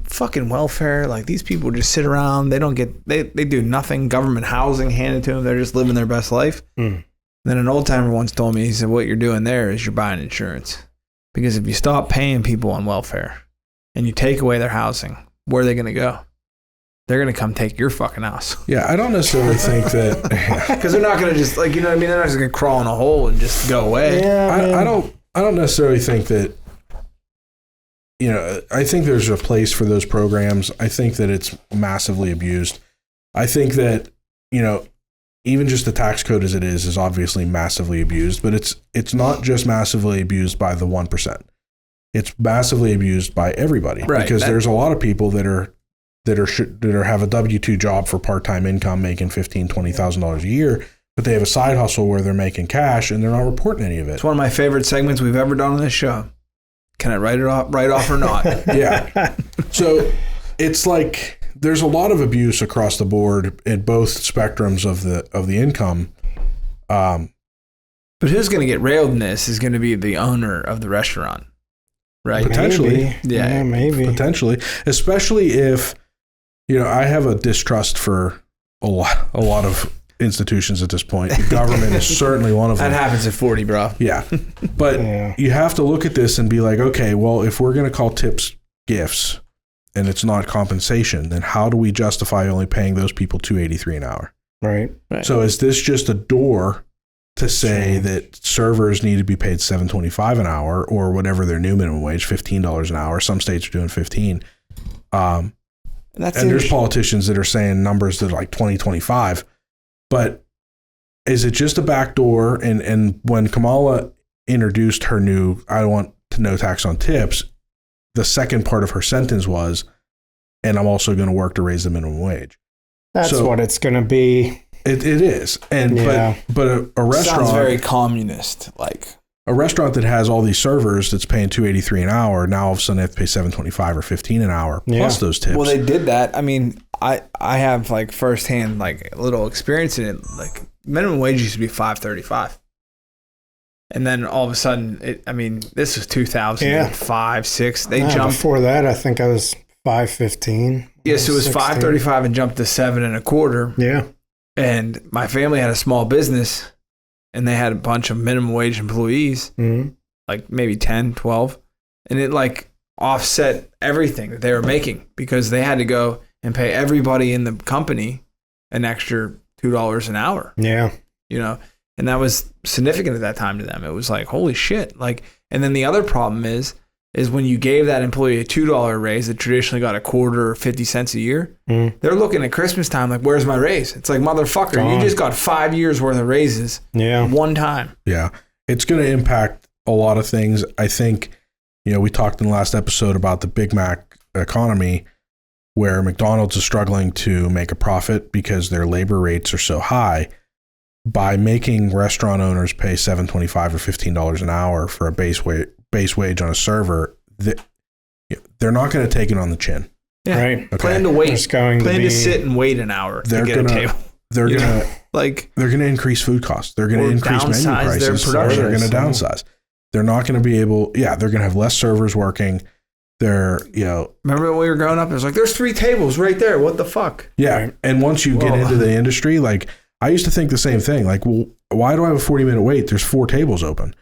fucking welfare. Like, these people just sit around. They don't get, they do nothing. Government housing handed to them. They're just living their best life. Then an old timer once told me, he said, what you're doing there is you're buying insurance. Because if you stop paying people on welfare and you take away their housing, where are they going to go? They're going to come take your fucking house. Yeah, I don't necessarily think that. Because they're not going to just, like, They're not just going to crawl in a hole and just go away. Yeah, I don't necessarily think that. I think there's a place for those programs. I think that it's massively abused. I think that even just the tax code as it is obviously massively abused. But it's not just massively abused by the 1%. It's massively abused by everybody, right, because there's a lot of people that have a W-2 job for part-time income making $15,000, $20,000 a year, but they have a side hustle where they're making cash and they're not reporting any of it. It's one of my favorite segments we've ever done on this show. Can I write off or not? Yeah. So it's like there's a lot of abuse across the board in both spectrums of the income. But who's going to get railed in this is going to be the owner of the restaurant. Right. Potentially. Maybe. Yeah, maybe. Potentially. Especially if, I have a distrust for a lot of institutions at this point. The government is certainly one of them. That happens at 40, bro. Yeah. But you have to look at this and be like, okay, well, if we're going to call tips gifts and it's not compensation, then how do we justify only paying those people $2.83 an hour? Right. So is this just a door to say that servers need to be paid $7.25 an hour or whatever their new minimum wage, $15 an hour? Some states are doing 15. And there's politicians that are saying numbers that are like 2025. But is it just a backdoor? And when Kamala introduced her new, I want no tax on tips, the second part of her sentence was, and I'm also going to work to raise the minimum wage. That's what it's going to be. It is. And but a restaurant sounds very communist like. A restaurant that has all these servers that's paying $2.83 an hour, now all of a sudden they have to pay $7.25 or $15 an hour plus those tips. Well, they did that. I mean, I have like firsthand like a little experience in it. Like minimum wage used to be $5.35, and then all of a sudden, this was 2005, 6. They jumped. Before that, I think I was $5.15. Yes, it was $5.35 and jumped to $7.25. Yeah. And my family had a small business. And they had a bunch of minimum wage employees, like maybe 10, 12. And it like offset everything that they were making because they had to go and pay everybody in the company an extra $2 an hour. Yeah. And that was significant at that time to them. It was like, holy shit. Like, and then the other problem is when you gave that employee a $2 raise that traditionally got a quarter or 50 cents a year, they're looking at Christmas time like, where's my raise? It's like, motherfucker, you just got 5 years worth of raises one time. Yeah. It's going to impact a lot of things. I think, we talked in the last episode about the Big Mac economy where McDonald's is struggling to make a profit because their labor rates are so high. By making restaurant owners pay $7.25 or $15 an hour for a base wage on a server, they're not going to take it on the chin. Yeah. Right. Okay. Plan to wait. Plan to be... sit and wait an hour to get a table. They're going to increase food costs. They're going to increase menu prices. Or they're going to downsize. They're not going to be able. Yeah, they're going to have less servers working. Remember when we were growing up? It was like, there's 3 tables right there. What the fuck? Yeah, and once you get into the industry, like I used to think the same thing. Like, well, why do I have a 40-minute wait? There's 4 tables open.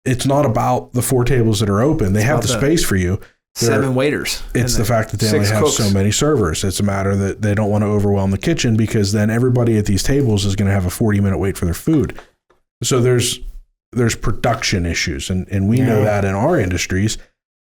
It's not about the 4 tables that are open. They have the space for you. 7 waiters. It's the fact that they only have so many servers. It's a matter that they don't want to overwhelm the kitchen, because then everybody at these tables is going to have a 40-minute wait for their food. So there's production issues, and we know that in our industries,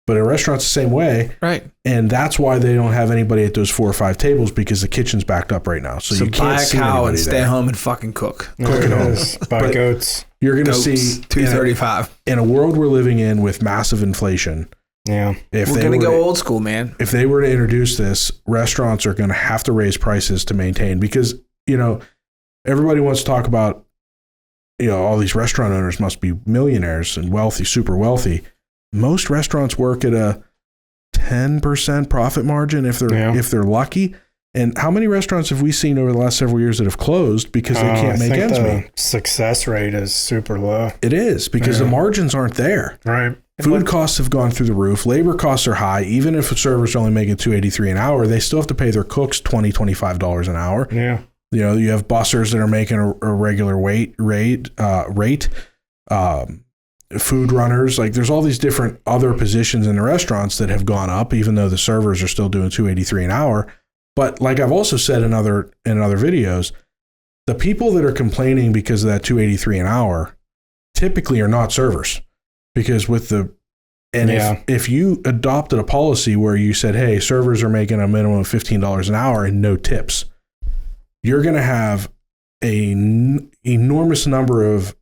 but in restaurants the same way. Right. And that's why they don't have anybody at those 4 or 5 tables, because the kitchen's backed up right now. So you can't see anybody buy a cow and stay there. home and fucking cook. Cook at home. Buy goats. You're going to see $2.35 in a world we're living in with massive inflation. Yeah. We're going to go old school, man. If they were to introduce this, restaurants are going to have to raise prices to maintain, because, everybody wants to talk about, all these restaurant owners must be millionaires and wealthy, super wealthy. Most restaurants work at a 10% profit margin if they're lucky. And how many restaurants have we seen over the last several years that have closed because they can't make ends meet? Success rate is super low. It is, because the margins aren't there. Right. Food costs have gone through the roof. Labor costs are high. Even if a server's only making $2.83 an hour, they still have to pay their cooks $20, $25 an hour. Yeah. You have bussers that are making a regular rate. Food runners, like there's all these different other positions in the restaurants that have gone up, even though the servers are still doing $2.83 an hour. But like I've also said in other videos, the people that are complaining because of that $2.83 an hour typically are not servers, because if you adopted a policy where you said, hey, servers are making a minimum of $15 an hour and no tips, you're going to have an enormous number of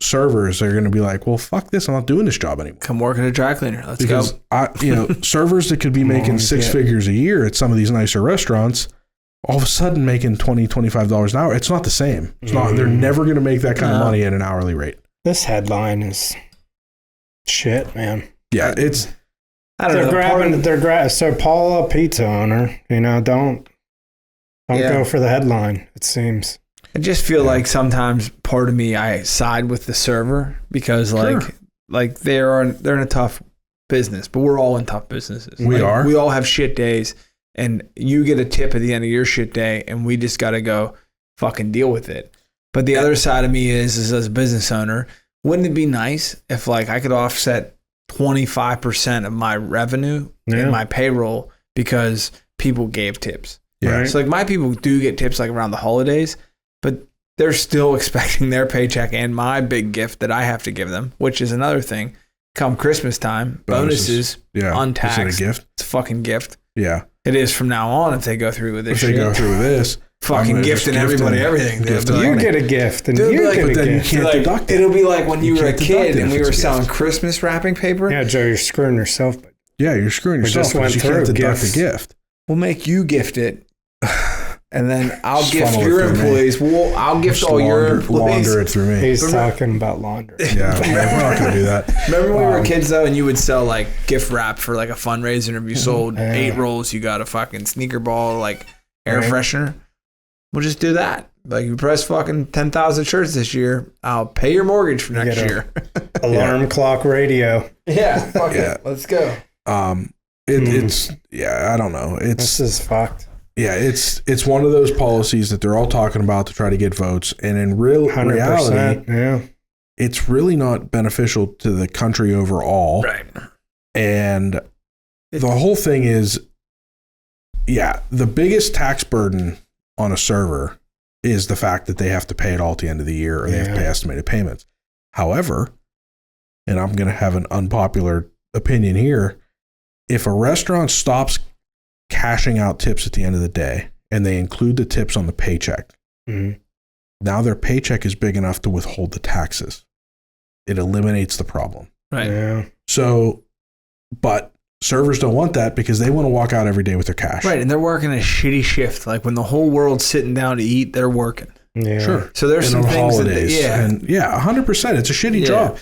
servers that are going to be like, well, fuck this, I'm not doing this job anymore. Come work at a dry cleaner. Let's go. Servers that could be making 6 figures a year at some of these nicer restaurants, all of a sudden making $20, $25 an hour. It's not the same. It's not. They're never going to make that kind of money at an hourly rate. This headline is shit, man. Yeah, it's. So Paula, pizza owner, don't go for the headline, it seems. I just feel like sometimes part of me, I side with the server, because they're in a tough business, but we're all in tough businesses. We are. We all have shit days, and you get a tip at the end of your shit day, and we just got to go fucking deal with it. But the other side of me is as a business owner, wouldn't it be nice if I could offset 25% of my revenue in my payroll because people gave tips? Yeah. Right. So my people do get tips around the holidays, but they're still expecting their paycheck and my big gift that I have to give them, which is another thing. Come Christmas time, bonuses untaxed. Is it a gift? It's a fucking gift. Yeah. It is from now on if they go through with this shit. If they go through with this. Fucking gifting everybody everything. You get a gift, and you get a gift. You can't deduct it. It'll be like when you were a kid and we were selling Christmas wrapping paper. Yeah, Joe, you're screwing yourself. Yeah, you're screwing yourself because you can't deduct the gift. We'll make you gift it. And then I'll gift your employees. I'll gift all your employees. Launder it through me. He's talking about laundry. Yeah, we're not going to do that. Remember when we were kids, though, and you would sell gift wrap for a fundraiser, and if you sold 8 rolls, you got a fucking sneaker ball, air freshener. We'll just do that. You press fucking 10,000 shirts this year, I'll pay your mortgage for next year. Alarm clock radio. Yeah, fuck it. Let's go. It's I don't know. This is fucked. Yeah, it's one of those policies that they're all talking about to try to get votes, and in reality, it's really not beneficial to the country overall. Right. And the whole thing is, the biggest tax burden on a server is the fact that they have to pay it all at the end of the year, or they have to pay estimated payments. However, and I'm going to have an unpopular opinion here, if a restaurant stops cashing out tips at the end of the day and they include the tips on the paycheck, now their paycheck is big enough to withhold the taxes. It eliminates the problem. Right. Yeah. So, but servers don't want that because they want to walk out every day with their cash. Right, and they're working a shitty shift. When the whole world's sitting down to eat, they're working. Yeah. Sure. So there's some things holidays. And 100%. It's a shitty job.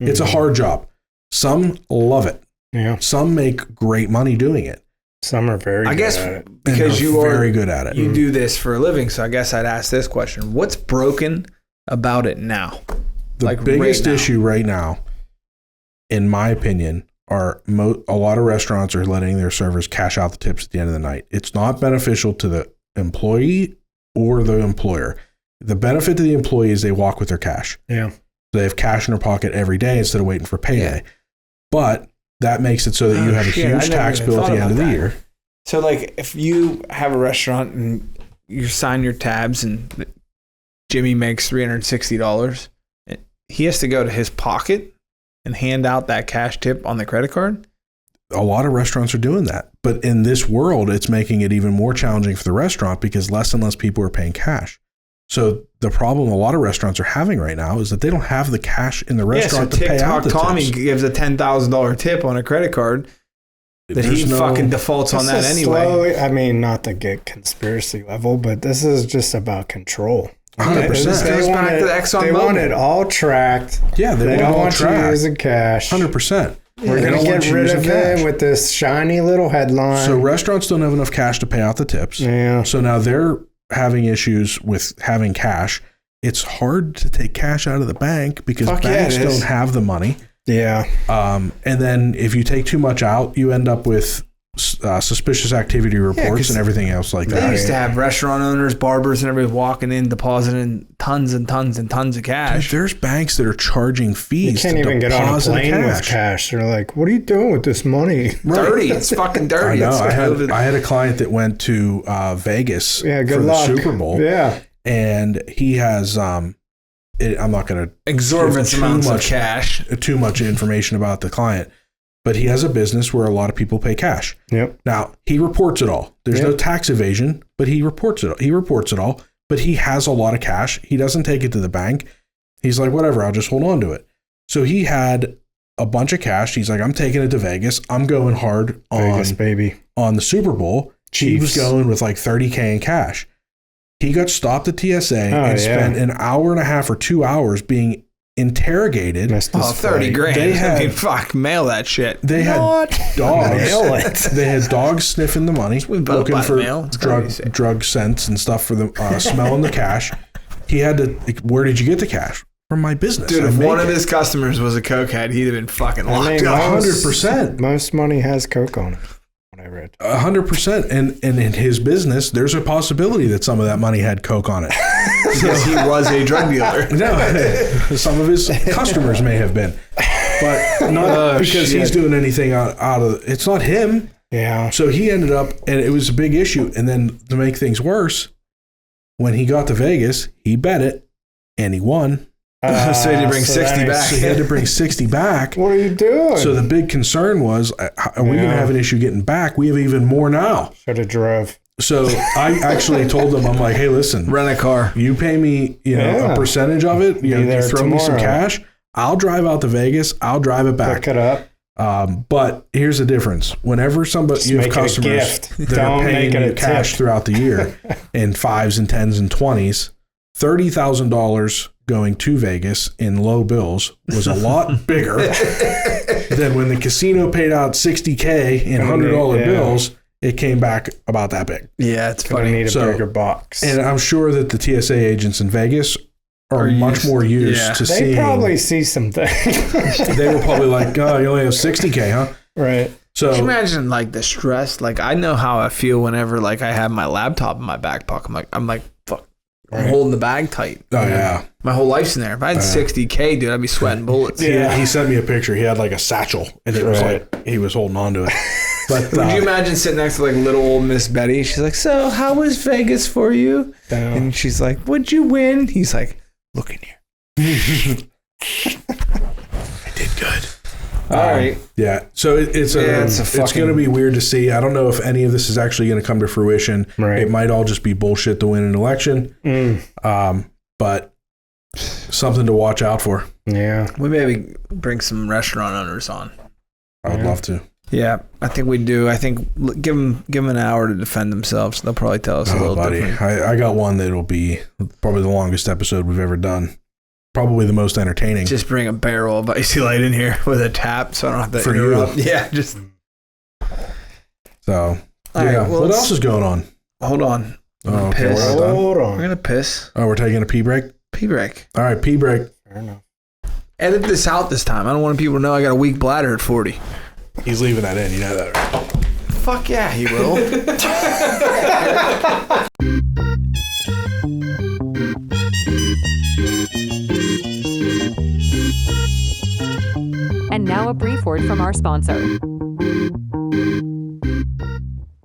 It's a hard job. Some love it. Yeah. Some make great money doing it. Some are very good at it. Because you are very good at it. You do this for a living, so I guess I'd ask this question. What's broken about it now? The biggest issue right now, in my opinion, are a lot of restaurants are letting their servers cash out the tips at the end of the night. It's not beneficial to the employee or the employer. The benefit to the employee is they walk with their cash. Yeah. So they have cash in their pocket every day instead of waiting for payday. But that makes it so that you have a huge tax bill at the end of the year. So, like, if you have a restaurant and you sign your tabs and Jimmy makes $360, he has to go to his pocket and hand out that cash tip on the credit card? A lot of restaurants are doing that. But in this world, it's making it even more challenging for the restaurant because less and less people are paying cash. So the problem a lot of restaurants are having right now is that they don't have the cash in the restaurant to pay out the Tommy tips. gives a $10,000 tip on a credit card that he fucking defaults on that anyway. Slowly, I mean, not to get conspiracy level, but this is just about control. 100%. This goes back to the Exxon They want it all tracked. Yeah, they don't want you tracked. using cash. 100%. We're going to get rid of it with this shiny little headline. So restaurants don't have enough cash to pay out the tips. Yeah. So now they're having issues with having cash. It's hard to take cash out of the bank because banks don't have the money. Yeah. And then if you take too much out, you end up with suspicious activity reports and everything else like that. They used to have restaurant owners, barbers, and everybody walking in, depositing tons and tons and tons of cash. Dude, there's banks that are charging fees. You can't even get on a plane with cash. They're like, what are you doing with this money? Dirty. It's fucking dirty. I know. I had a client that went to Vegas for the Super Bowl. Yeah. And he has, I'm not going to exorbitant amounts of cash. Too much information about the client, but he has a business where a lot of people pay cash. Yep. Now he reports it all. There's no tax evasion, but he reports it. He reports it all, but he has a lot of cash. He doesn't take it to the bank. He's like, whatever, I'll just hold on to it. So he had a bunch of cash. He's like, I'm taking it to Vegas. I'm going hard Vegas, baby. On the Super Bowl. Chiefs. He was going with like $30K in cash. He got stopped at TSA and spent an hour and a half or 2 hours being interrogated. $30,000. Mail that shit. They had dogs. They had dogs sniffing the money, looking for drug scents and stuff for the smelling the cash. He had to. Where did you get the cash? From my business. Dude, if one of his customers was a cokehead, he'd have been fucking locked up. 100%. Most money has coke on it. I read 100%, and in his business, there's a possibility that some of that money had coke on it because he was a drug dealer. No, some of his customers may have been, but not because he's doing anything out of. It's not him. Yeah. So he ended up, and it was a big issue. And then to make things worse, when he got to Vegas, he bet it, and he won. So he had to bring 60 back. So he had to bring 60 back. What are you doing? So the big concern was, are we going to have an issue getting back? We have even more now. Should have drove. So I actually told them, I'm like, hey, listen. Rent a car. You pay me a percentage of it. You throw me some cash. I'll drive out to Vegas. I'll drive it back. Pick it up. But here's the difference. Whenever you have customers that are paying you cash throughout the year in 5s and 10s and 20s, $30,000 going to Vegas in low bills was a lot bigger than when the casino paid out $60K in $100 bills. It came back about that big. Yeah, it's funny. Need a bigger box. And I'm sure that the TSA agents in Vegas are much more used to seeing. They probably see some things. They were probably like, oh, you only have $60K, huh? Right. So can you imagine like the stress? Like I know how I feel whenever like I have my laptop in my back pocket. I'm like, fuck. I'm holding the bag tight. Oh, yeah. My whole life's in there. If I had $60K, dude, I'd be sweating bullets. Yeah, he sent me a picture. He had like a satchel, and it was like he was holding on to it. But would you imagine sitting next to like little old Miss Betty? She's like, so how was Vegas for you? And she's like, what'd you win? He's like, look in here. I did good. All right. Yeah. So it's going to be weird to see. I don't know if any of this is actually going to come to fruition. Right. It might all just be bullshit to win an election. But something to watch out for. Yeah. We maybe bring some restaurant owners on. I would love to. Yeah, I think we do. I think give them an hour to defend themselves. They'll probably tell us a little different. I got one that'll be probably the longest episode we've ever done. Probably the most entertaining. Just bring a barrel of Icy Light in here with a tap so I don't have to interrupt. Yeah, just. So, right, well, what else is going on? Hold on. Oh, okay, hold on. We're going to piss. Oh, we're taking a pee break? Pee break. All right, pee break. Fair enough. Edit this out this time. I don't want people to know I got a weak bladder at 40. He's leaving that in. You know that, right? Fuck yeah, he will. a brief word from our sponsor.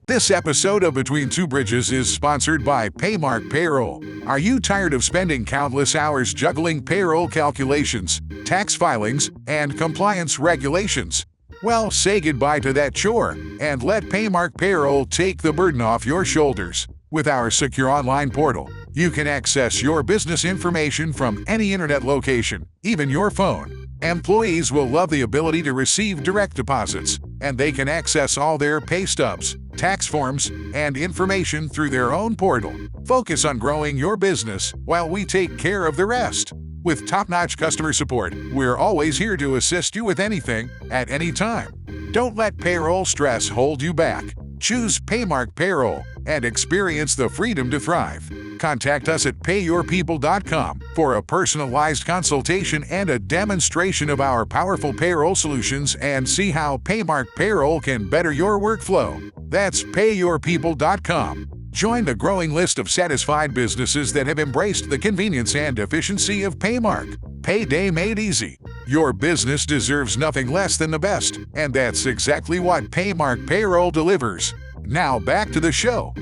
This episode of Between Two Bridges is sponsored by Paymark Payroll. Are you tired of spending countless hours juggling payroll calculations, tax filings, and compliance regulations? Well, say goodbye to that chore and let Paymark Payroll take the burden off your shoulders. With our secure online portal, you can access your business information from any internet location, even your phone. Employees will love the ability to receive direct deposits, and they can access all their pay stubs, tax forms, and information through their own portal. Focus on growing your business while we take care of the rest. With top-notch customer support, we're always here to assist you with anything, at any time. Don't let payroll stress hold you back. Choose Paymark Payroll and experience the freedom to thrive. Contact us at payyourpeople.com for a personalized consultation and a demonstration of our powerful payroll solutions, and see how Paymark Payroll can better your workflow. That's payyourpeople.com. Join the growing list of satisfied businesses that have embraced the convenience and efficiency of Paymark. Payday made easy. Your business deserves nothing less than the best, and that's exactly what Paymark Payroll delivers. Now back to the show.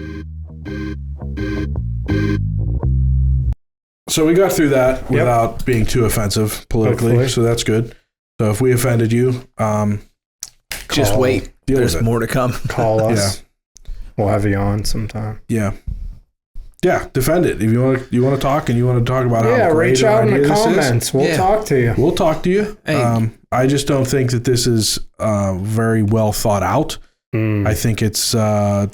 So we got through that without being too offensive politically, Hopefully. so that's good. So if we offended you, Just wait. Deal There's with it. more to come. Call us. We'll have you on sometime. yeah, defend it. If you want to talk and you want to talk about how great reach an out in idea the this is, comments. We'll talk to you. we'll talk to you. Hey. I just don't think that this is very well thought out. I think it's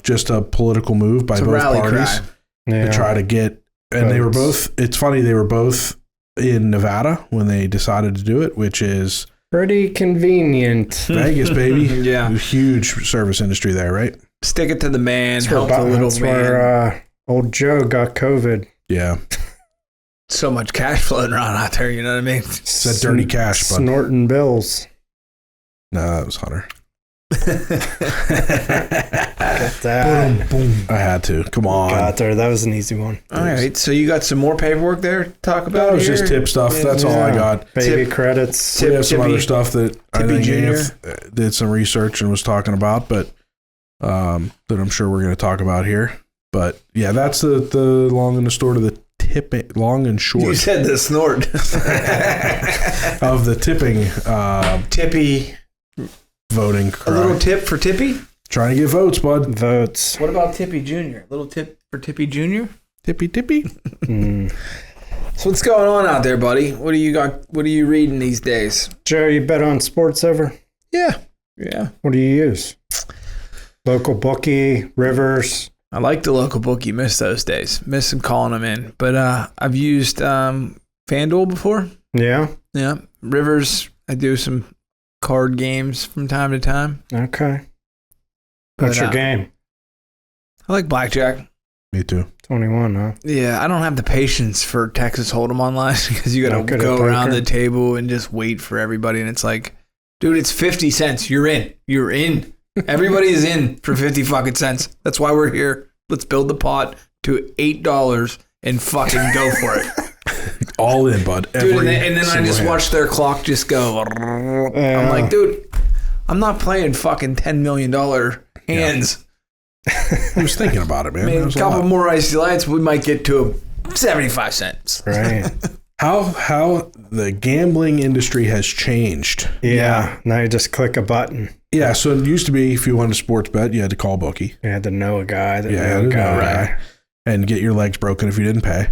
just a political move by It's a both rally parties Yeah. to try to get. And they were both. It's funny, they were both in Nevada when they decided to do it, which is Pretty convenient. Vegas, baby. Yeah. Huge service industry there, right? Stick it to the man. That's Help the little that's man. where old Joe got COVID. Yeah. So much cash floating around out there, you know what I mean? It's that dirty cash, bud. Snorting bills. No, that was Hunter. Get that. I had to. Come on. Got there. That was an easy one. All right, so you got some more paperwork there to talk about? That was here? just tip stuff. That's all I got. Baby Tip- credits. We have some Tippy- other stuff that I Tippy think Junior. Anth did some research and was talking about, but that I'm sure we're going to talk about here. But yeah, that's the long and the short of the long and You short said the snort. of the tipping Tippy. voting A cry. little tip for Tippy? Trying to get votes, bud. Votes. What about Tippy Jr.? Little tip for Tippy Jr.? Tippy tippy. So what's going on out there, buddy? What do you got? What are you reading these days? Joe, you bet on sports ever? Yeah. What do you use? Local bookie, Rivers. I like the local bookie. Miss those days. Miss them calling them in. But I've used FanDuel before. Yeah. Yeah. Rivers. I do some card games from time to time. Okay. What's But, your game? I like blackjack. Me too. 21, huh? Yeah, I don't have the patience for Texas Hold'em online because you got Not to good at go around poker? the table and just wait for everybody. And it's like, dude, it's 50 cents. You're in. You're in. Everybody is in for 50 fucking cents. That's why we're here. Let's build the pot to $8 and fucking go for it. All in, bud. Dude, and then I single just hand. watch their clock just go. I'm like, dude, I'm not playing fucking $10 million hands. I was thinking about it, man. I mean, That a was couple lot. more icy lights, we might get to 75 cents. Right. How the gambling industry has changed. Yeah. Now you just click a button. Yeah, so it used to be if you wanted a sports bet, you had to call bookie. You had to know a guy that Yeah, knew you a had to know a guy. guy and get your legs broken if you didn't pay.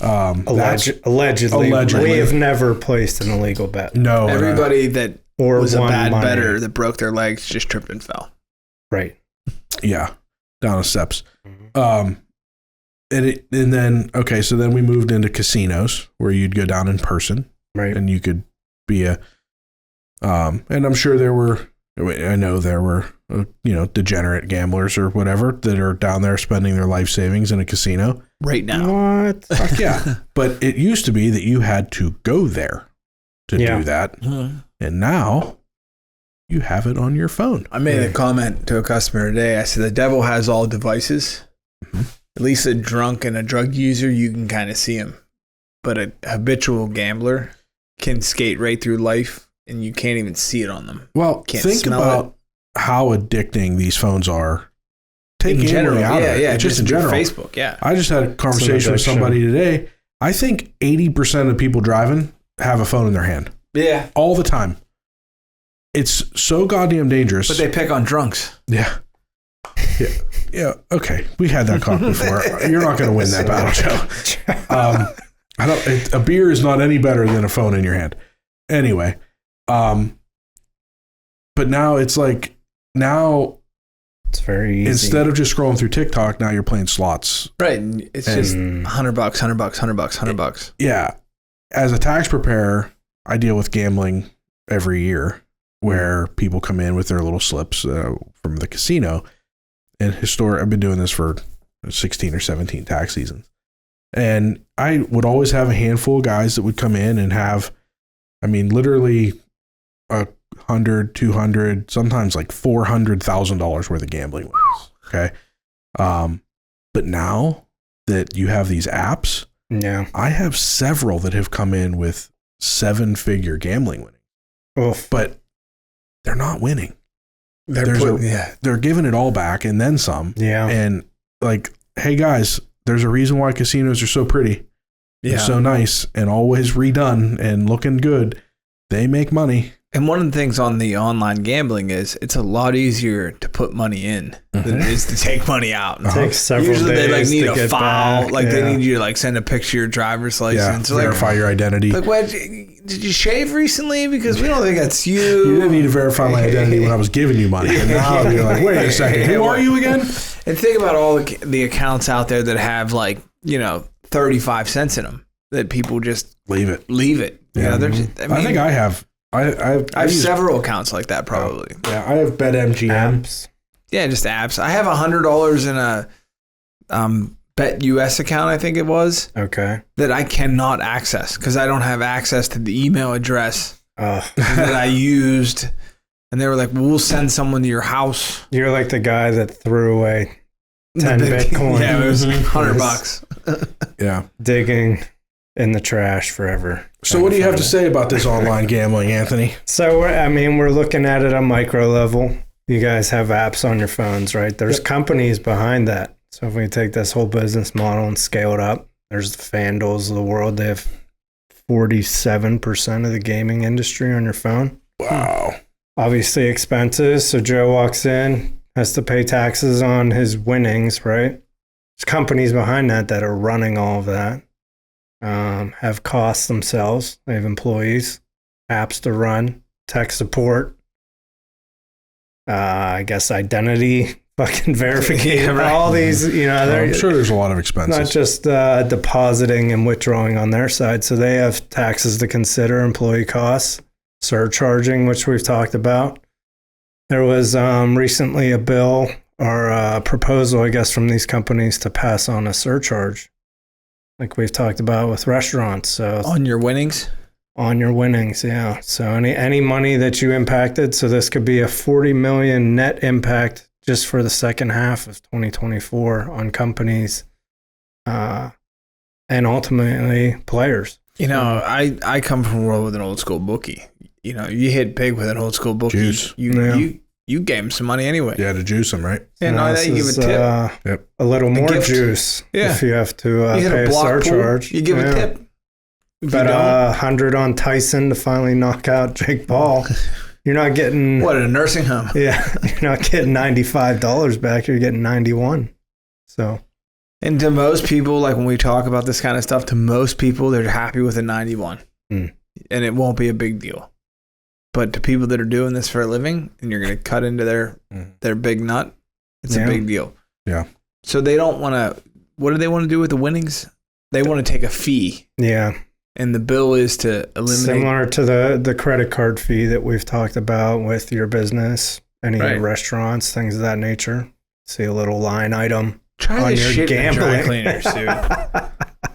Allegedly. Allegedly. We have never placed an illegal bet. No, Everybody that Or was a won bad money. bettor that broke their legs just tripped and fell. Right. yeah, down the steps. Mhm. And then so then we moved into casinos where you'd go down in person Right. and you could be a and I'm sure I know there were degenerate gamblers or whatever that are down there spending their life savings in a casino. Right now. What? Fuck yeah. But it used to be that you had to go there to Yeah. do that. And now you have it on your phone. I made a comment to a customer today. I said, the devil has all devices. Mhm. At least a drunk and a drug user, you can kind of see him. But a habitual gambler can skate right through life and you can't even see it on them. Well, Can't think smell about how addicting these phones are. Take in general, gambling out of it. just in general. Facebook, yeah. I just had a conversation with somebody today. I think 80% of people driving have a phone in their hand. Yeah. All the time. It's so goddamn dangerous. But they pick on drunks. Yeah. Yeah. Okay. We had that talk before. You're not going to win that battle, Joe. A beer is not any better than a phone in your hand. Anyway. But now it's like, it's very easy. Instead of just scrolling through TikTok, now you're playing slots. Right. And it's just $100. Yeah. As a tax preparer, I deal with gambling every year where people come in with their little slips from the casino. And I've been doing this for 16 or 17 tax seasons. And I would always have a handful of guys that would come in and have, literally $100, $200, sometimes like $400,000 worth of gambling winnings. Okay. But now that you have these apps, I have several that have come in with 7-figure gambling winnings. Oof. But they're not winning. They're giving it all back and then some. Yeah. And like, hey guys, there's a reason why casinos are so pretty. They're so nice and always redone and looking good. They make money. And one of the things on the online gambling is it's a lot easier to put money in than it is to take money out. It takes several Usually days they like need to a get file, back. like they need you to like send a picture of your driver's license. Yeah, verify your identity. Like, what? Did you shave recently? Because we don't think that's you. You didn't need to verify my identity when I was giving you money. And now you're like, wait a second, who are you again? And think about all the accounts out there that have like, 35 cents in them that people just leave it. Yeah. I think I have. I have several accounts like that probably. Yeah, I have BetMGM. Apps. Yeah, just apps. I have $100 in a BetUS account, I think it was. Okay. That I cannot access because I don't have access to the email address that I used. And they were like, we'll send someone to your house. You're like the guy that threw away 10 Bitcoin. Yeah, it was $100. Yeah. Digging in the trash forever. So what do you have to say about this online gambling, Anthony? So, we're looking at it on micro level. You guys have apps on your phones, right? There's companies behind that. So if we take this whole business model and scale it up, there's the FanDuels of the world. They have 47% of the gaming industry on your phone. Wow. Obviously expenses. So Joe walks in, has to pay taxes on his winnings, right? There's companies behind that are running all of that. Have costs themselves. They have employees, apps to run, tech support, I guess identity, fucking verification, all these, I'm sure there's a lot of expenses. Not just depositing and withdrawing on their side. So they have taxes to consider, employee costs, surcharging, which we've talked about. There was recently a bill or a proposal, I guess, from these companies to pass on a surcharge, like we've talked about with restaurants. So on your winnings? On your winnings, yeah. So any money that you impacted, so this could be a $40 million net impact just for the second half of 2024 on companies and ultimately players. I come from a world with an old school bookie. You hit big with an old school bookie. Juice. You gave him some money anyway. Yeah, to juice them, right? Yeah, that you give a tip. Yep. A little more juice if you have to pay a surcharge. Pool, you give a tip. But 100 on Tyson to finally knock out Jake Paul. You're not getting... What, at a nursing home? Yeah, you're not getting $95 back. You're getting 91. So... And to most people, like when we talk about this kind of stuff, to most people, they're happy with a 91. And it won't be a big deal. But to people that are doing this for a living, and you're going to cut into their big nut, it's a big deal. Yeah. So they don't want to... What do they want to do with the winnings? They want to take a fee. Yeah. And the bill is to eliminate... Similar to the credit card fee that we've talked about with your business, any restaurants, things of that nature. See a little line item. Try this shit gambling. in dry cleaners, dude.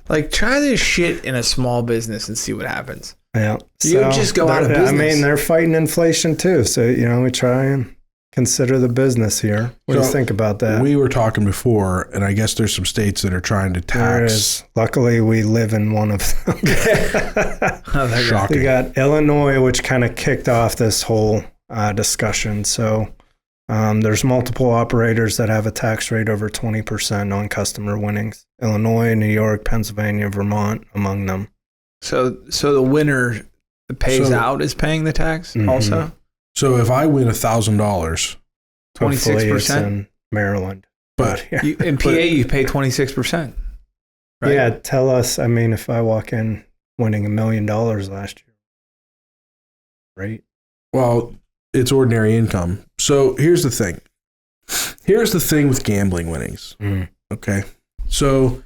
Like, try this shit in a small business and see what happens. Yeah. You just go out of business. I mean, they're fighting inflation too. So, we try and consider the business here. What do you think about that? We were talking before, and I guess there's some states that are trying to tax. Luckily, we live in one of them. Shocking. We got Illinois, which kind of kicked off this whole discussion. So there's multiple operators that have a tax rate over 20% on customer winnings. Illinois, New York, Pennsylvania, Vermont, among them. So the winner that pays out is paying the tax also? So if I win $1,000, 26% in Maryland. but In PA, you pay 26%. Right? Yeah, tell us. I mean, if I walk in winning $1 million last year, right? well, it's ordinary income. So here's the thing. Here's the thing with gambling winnings. Okay. So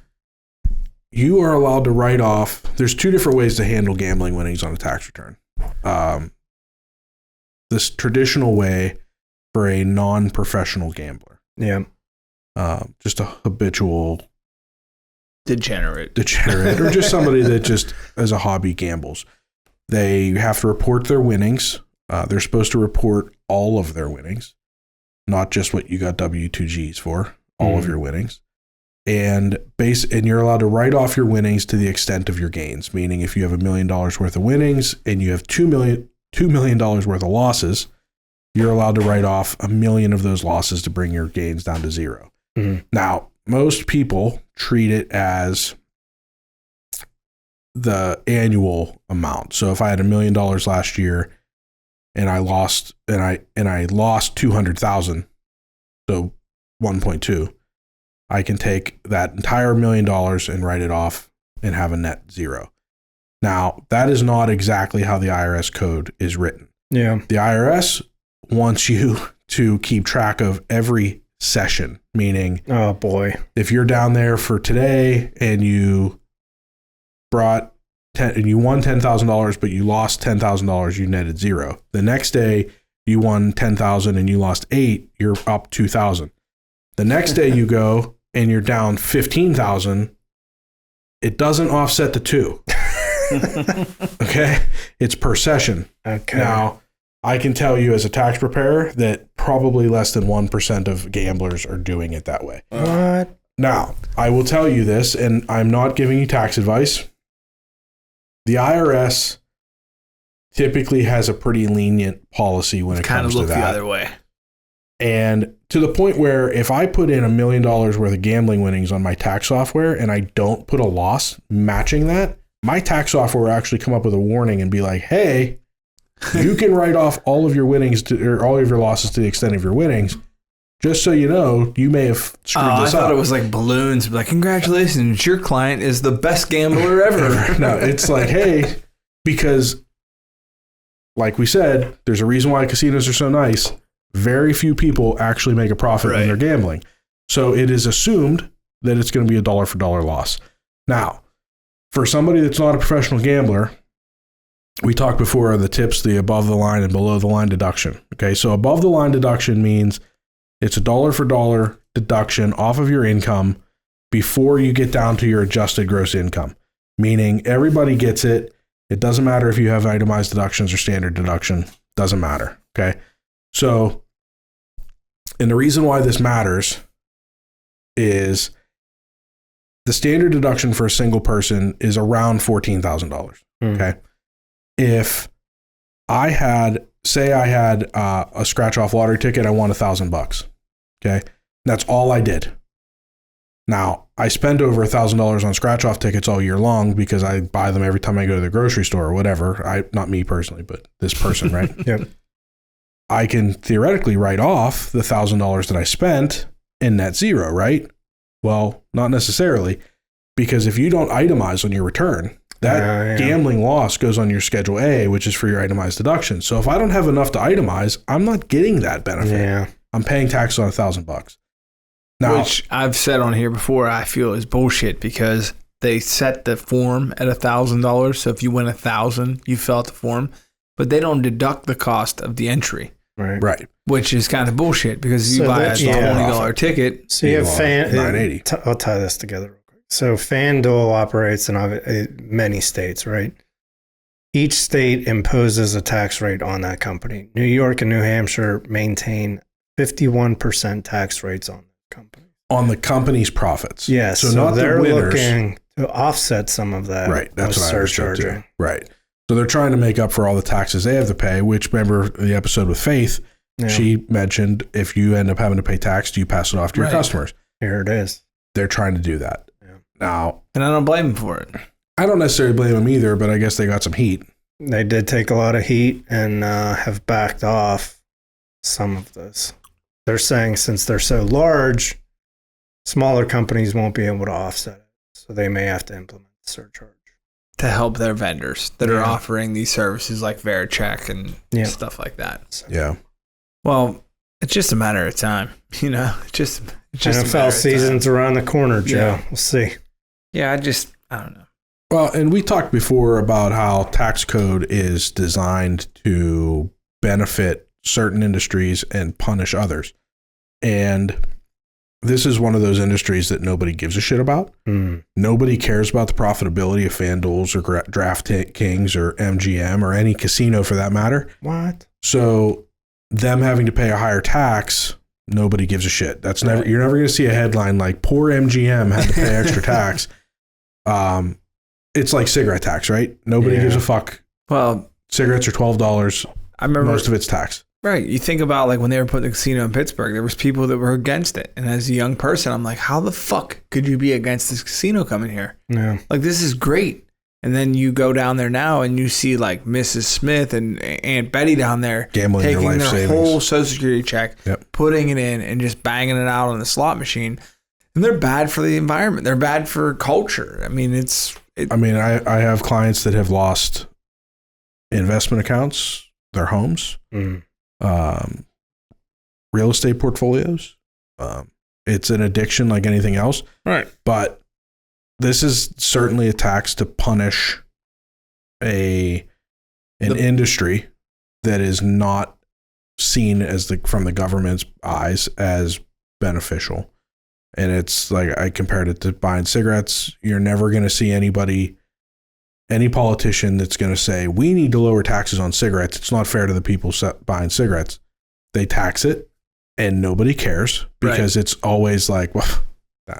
you are allowed to write off. There's two different ways to handle gambling winnings on a tax return. This traditional way for a non-professional gambler. Yeah. Just a habitual Degenerate. or just somebody that just as a hobby gambles. They have to report their winnings. They're supposed to report all of their winnings, not just what you got W-2Gs for, all of your winnings. And you're allowed to write off your winnings to the extent of your gains, meaning if you have $1 million worth of winnings and you have $2 million worth of losses, you're allowed to write off $1 million of those losses to bring your gains down to zero. Now, most people treat it as the annual amount. So if I had $1 million last year and I lost $200,000, so 1.2, I can take that entire $1 million and write it off and have a net zero. Now, that is not exactly how the IRS code is written. Yeah. The IRS wants you to keep track of every session, meaning, oh boy, if you're down there for today and you won $10,000, but you lost $10,000, you netted zero. The next day you won $10,000 and you lost $8,000, you're up $2,000. The next day you go and you're down $15,000, it doesn't offset the two. Okay, it's per session. Okay. Now, I can tell you as a tax preparer that probably less than 1% of gamblers are doing it that way. What? Now, I will tell you this, and I'm not giving you tax advice. The IRS typically has a pretty lenient policy when it kind comes of to look that. the other way. And to the point where if I put in $1 million worth of gambling winnings on my tax software and I don't put a loss matching that, my tax software will actually come up with a warning and be like, hey, you can write off all of your winnings or all of your losses to the extent of your winnings. Just so you know, you may have screwed this I up. thought it was like balloons. Like, congratulations, your client is the best gambler ever. No, it's like, hey, because like we said, there's a reason why casinos are so nice. Very few people actually make a profit when they're gambling. So it is assumed that it's going to be a dollar for dollar loss. Now, for somebody that's not a professional gambler, we talked before of the tips, the above the line and below the line deduction. Okay, so above the line deduction means it's a dollar for dollar deduction off of your income before you get down to your adjusted gross income, meaning everybody gets it. It doesn't matter if you have itemized deductions or standard deduction, doesn't matter. Okay, so, and the reason why this matters is the standard deduction for a single person is around $14,000. Okay. If I had, say I had a scratch off lottery ticket, I won $1,000. Okay. That's all I did. Now I spend over $1,000 on scratch off tickets all year long because I buy them every time I go to the grocery store or whatever. Not me personally, but this person, right? Yep. I can theoretically write off the $1,000 that I spent in net zero, right? Well, not necessarily, because if you don't itemize on your return, that gambling loss goes on your Schedule A, which is for your itemized deduction. So if I don't have enough to itemize, I'm not getting that benefit. Yeah. I'm paying taxes on $1,000. Now, which I've said on here before, I feel is bullshit because they set the form at $1,000. So if you win 1,000, you fill out the form, but they don't deduct the cost of the entry. Right. Which is kind of bullshit because if you buy a $20 ticket. So you have $9.80. I'll tie this together real quick. So FanDuel operates in many states, right? Each state imposes a tax rate on that company. New York and New Hampshire maintain 51% tax rates on the company. On the company's profits. Yes. So, So not they're the winners. looking to offset some of that. Right. That's with what I understood too. surcharging. Right. So they're trying to make up for all the taxes they have to pay, which, remember the episode with Faith, Yeah. she mentioned if you end up having to pay tax, do you pass it off to your customers? Here it is. They're trying to do that. Yeah. Now, And I don't blame them for it. I don't necessarily blame them either, but I guess they got some heat. They did take a lot of heat and have backed off some of this. They're saying since they're so large, smaller companies won't be able to offset it. So they may have to implement the surcharge. To help their vendors that are Yeah. offering these services like Vericheck and Yeah. stuff like that. So Yeah. Well, it's just a matter of time, you know. It's just a matter NFL of season's time. around the corner, Joe. Yeah. We'll see. Yeah, I don't know. Well, and we talked before about how tax code is designed to benefit certain industries and punish others. And this is one of those industries that nobody gives a shit about. Nobody cares about the profitability of FanDuel's or DraftKings or MGM or any casino for that matter. What? So them having to pay a higher tax, nobody gives a shit. That's never, you're never going to see a headline like poor MGM had to pay extra tax. It's like cigarette tax, right? Nobody gives a fuck. Well, Cigarettes are $12. I remember Most of it's tax. Right. You think about like when they were putting the casino in Pittsburgh, there was people that were against it. And as a young person, I'm like, how the fuck could you be against this casino coming here? Yeah. Like, this is great. And then you go down there now and you see like Mrs. Smith and Aunt Betty down there Gambling their taking life their savings. whole Social Security check, putting it in and just banging it out on the slot machine. And they're bad for the environment. They're bad for culture. I mean, I have clients that have lost investment accounts, their homes, real estate portfolios. It's an addiction like anything else. Right. But this is certainly a tax to punish an industry that is not seen as from the government's eyes as beneficial. And it's like, I compared it to buying cigarettes. You're never going to see any politician that's going to say, we need to lower taxes on cigarettes. It's not fair to the people buying cigarettes. They tax it and nobody cares because it's always like, well,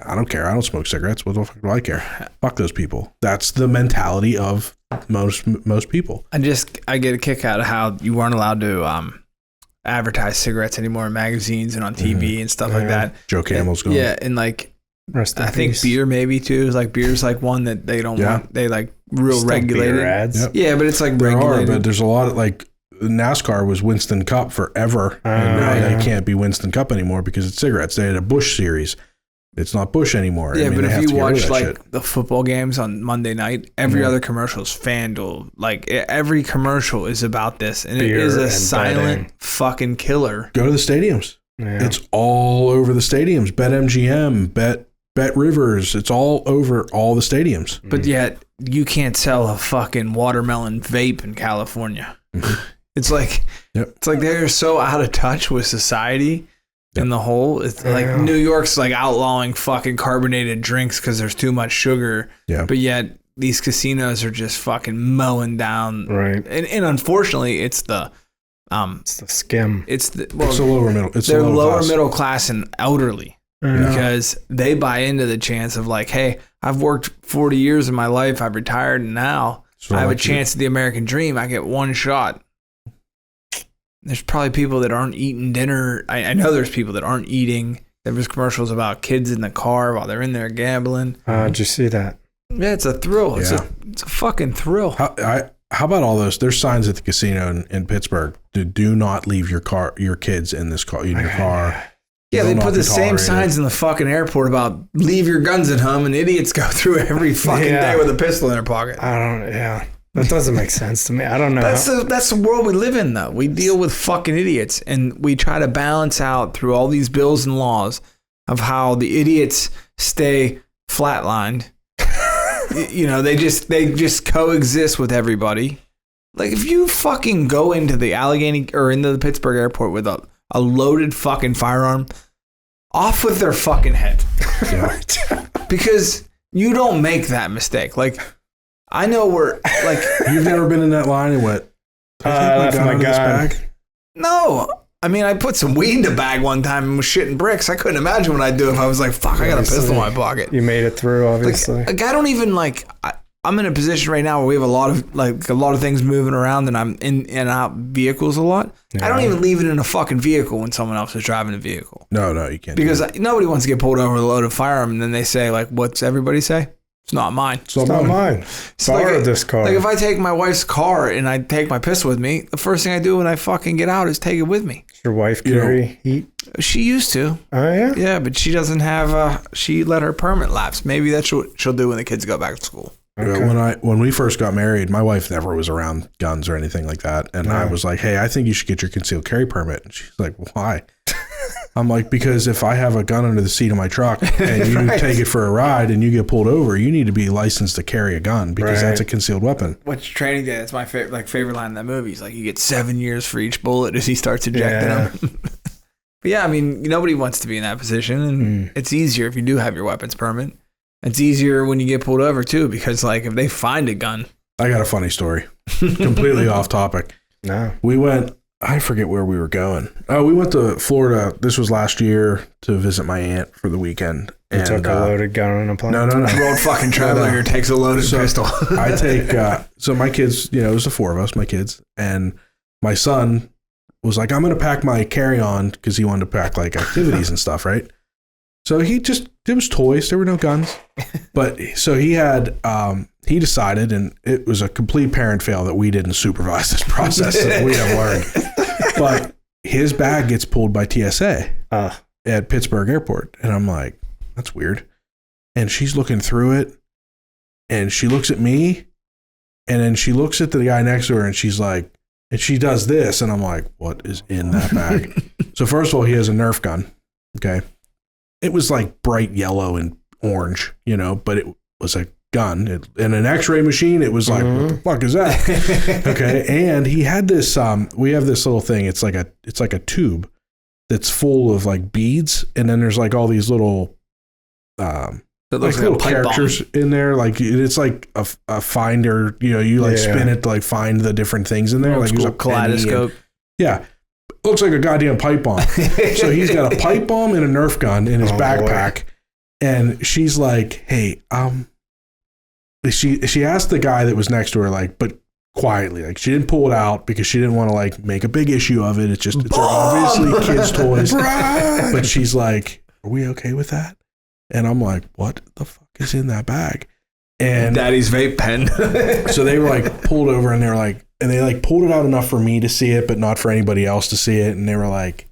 I don't care. I don't smoke cigarettes. What the fuck do I care? Fuck those people. That's the mentality of most people. I get a kick out of how you weren't allowed to advertise cigarettes anymore in magazines and on TV and stuff like that. Joe Campbell's going. Yeah, and like Rest in think peace. beer maybe too. Is like beer's like one that they don't want. They like real Still regulated beer ads. Yep. Yeah, but it's like There regulated. are, but there's a lot of like NASCAR was Winston Cup forever, and now they can't be Winston Cup anymore because it's cigarettes. They had a Busch series. It's not Busch anymore. Yeah, I mean, but they if have you to get rid of watch that like shit. the football games on Monday night, every other commercial is FanDuel. Like every commercial is about this, and Beer it is a and silent betting. fucking killer. Go to the stadiums. Yeah. It's all over the stadiums. BetMGM, Bet Rivers. It's all over all the stadiums. But yet you can't sell a fucking watermelon vape in California. It's like it's like they're so out of touch with society in the whole. It's like New York's like outlawing fucking carbonated drinks because there's too much sugar. Yeah. But yet these casinos are just fucking mowing down. Right. And unfortunately, it's the skim. It's the It's the lower middle. It's they're the lower class. middle class and elderly. Because they buy into the chance of like, hey, I've worked 40 years of my life, I've retired, and now So I have like a chance at the American dream. I get one shot. There's probably people that aren't eating dinner. I know there's people that aren't eating. There was commercials about kids in the car while they're in there gambling. Did you see that? Yeah, it's a thrill. Yeah. It's a fucking thrill. How about all those? There's signs at the casino in Pittsburgh. Do not leave your kids in your car. Yeah, Will they not put be the same tolerated. signs in the fucking airport about leave your guns at home, and idiots go through every fucking day with a pistol in their pocket. That doesn't make sense to me. I don't know. That's the world we live in, though. We deal with fucking idiots, and we try to balance out through all these bills and laws of how the idiots stay flatlined. You know, they just coexist with everybody. Like if you fucking go into the Allegheny or into the Pittsburgh airport with a loaded fucking firearm, off with their fucking head. Because you don't make that mistake. Like, I know we're like, You've never been in that line and went, I left my gun. bag? no, I mean, I put some weed in the bag one time and was shitting bricks. I couldn't imagine what I'd do if I was like, fuck, I got a pistol in my pocket. You made it through, obviously. Like I don't even like. I'm in a position right now where we have a lot of things moving around, and I'm in and out vehicles a lot. Yeah. I don't even leave it in a fucking vehicle when someone else is driving a vehicle. No, you can't. Because nobody wants to get pulled over with a loaded firearm, and then they say like, "What's everybody say?" It's not mine. It's not mine. Borrowed this car. Like if I take my wife's car and I take my pistol with me, the first thing I do when I fucking get out is take it with me. Does your wife carry heat? She used to. Oh yeah. Yeah, but she doesn't have. She let her permit lapse. Maybe that's what she'll do when the kids go back to school. Okay. When we first got married, my wife never was around guns or anything like that, and I was like, "Hey, I think you should get your concealed carry permit." And she's like, "Why?" I'm like, "Because if I have a gun under the seat of my truck and you take it for a ride and you get pulled over, you need to be licensed to carry a gun because that's a concealed weapon." What's Training Day? That's my favorite line in that movie. He's like, "You get 7 years for each bullet" as he starts ejecting them. But yeah, I mean, nobody wants to be in that position, and it's easier if you do have your weapons permit. It's easier when you get pulled over too, because like if they find a gun. I got a funny story. Completely off topic. No. We went, I forget where we were going. Oh, we went to Florida. This was last year to visit my aunt for the weekend. And took a loaded gun on a plane? No. Road fucking traveler here takes a loaded pistol. I take, so my kids, it was the four of us, my kids, and my son was like, I'm going to pack my carry-on because he wanted to pack like activities and stuff, right? So there was toys. There were no guns. But so he had, he decided, and it was a complete parent fail that we didn't supervise this process that we have learned. But his bag gets pulled by TSA at Pittsburgh Airport. And I'm like, that's weird. And she's looking through it and she looks at me and then she looks at the guy next to her and she's like, and she does this. And I'm like, what is in that bag? So first of all, he has a Nerf gun. Okay. It was like bright yellow and orange, but it was a gun. In an x-ray machine, it was like, what the fuck is that? Okay. And he had this, we have this little thing. It's like a tube that's full of like beads. And then there's like all these little, little characters in there. Like it's like a finder, you spin it to like find the different things in there. Like there's a kaleidoscope. Yeah. Looks like a goddamn pipe bomb. So he's got a pipe bomb and a Nerf gun in his backpack. Boy. And she's like, hey, she asked the guy that was next to her, like, but quietly, like she didn't pull it out because she didn't want to like make a big issue of it. It's obviously kids' toys. But she's like, are we okay with that? And I'm like, what the fuck is in that bag? And Daddy's vape pen. So they were like pulled over and they were like, and they like pulled it out enough for me to see it, but not for anybody else to see it. And they were like,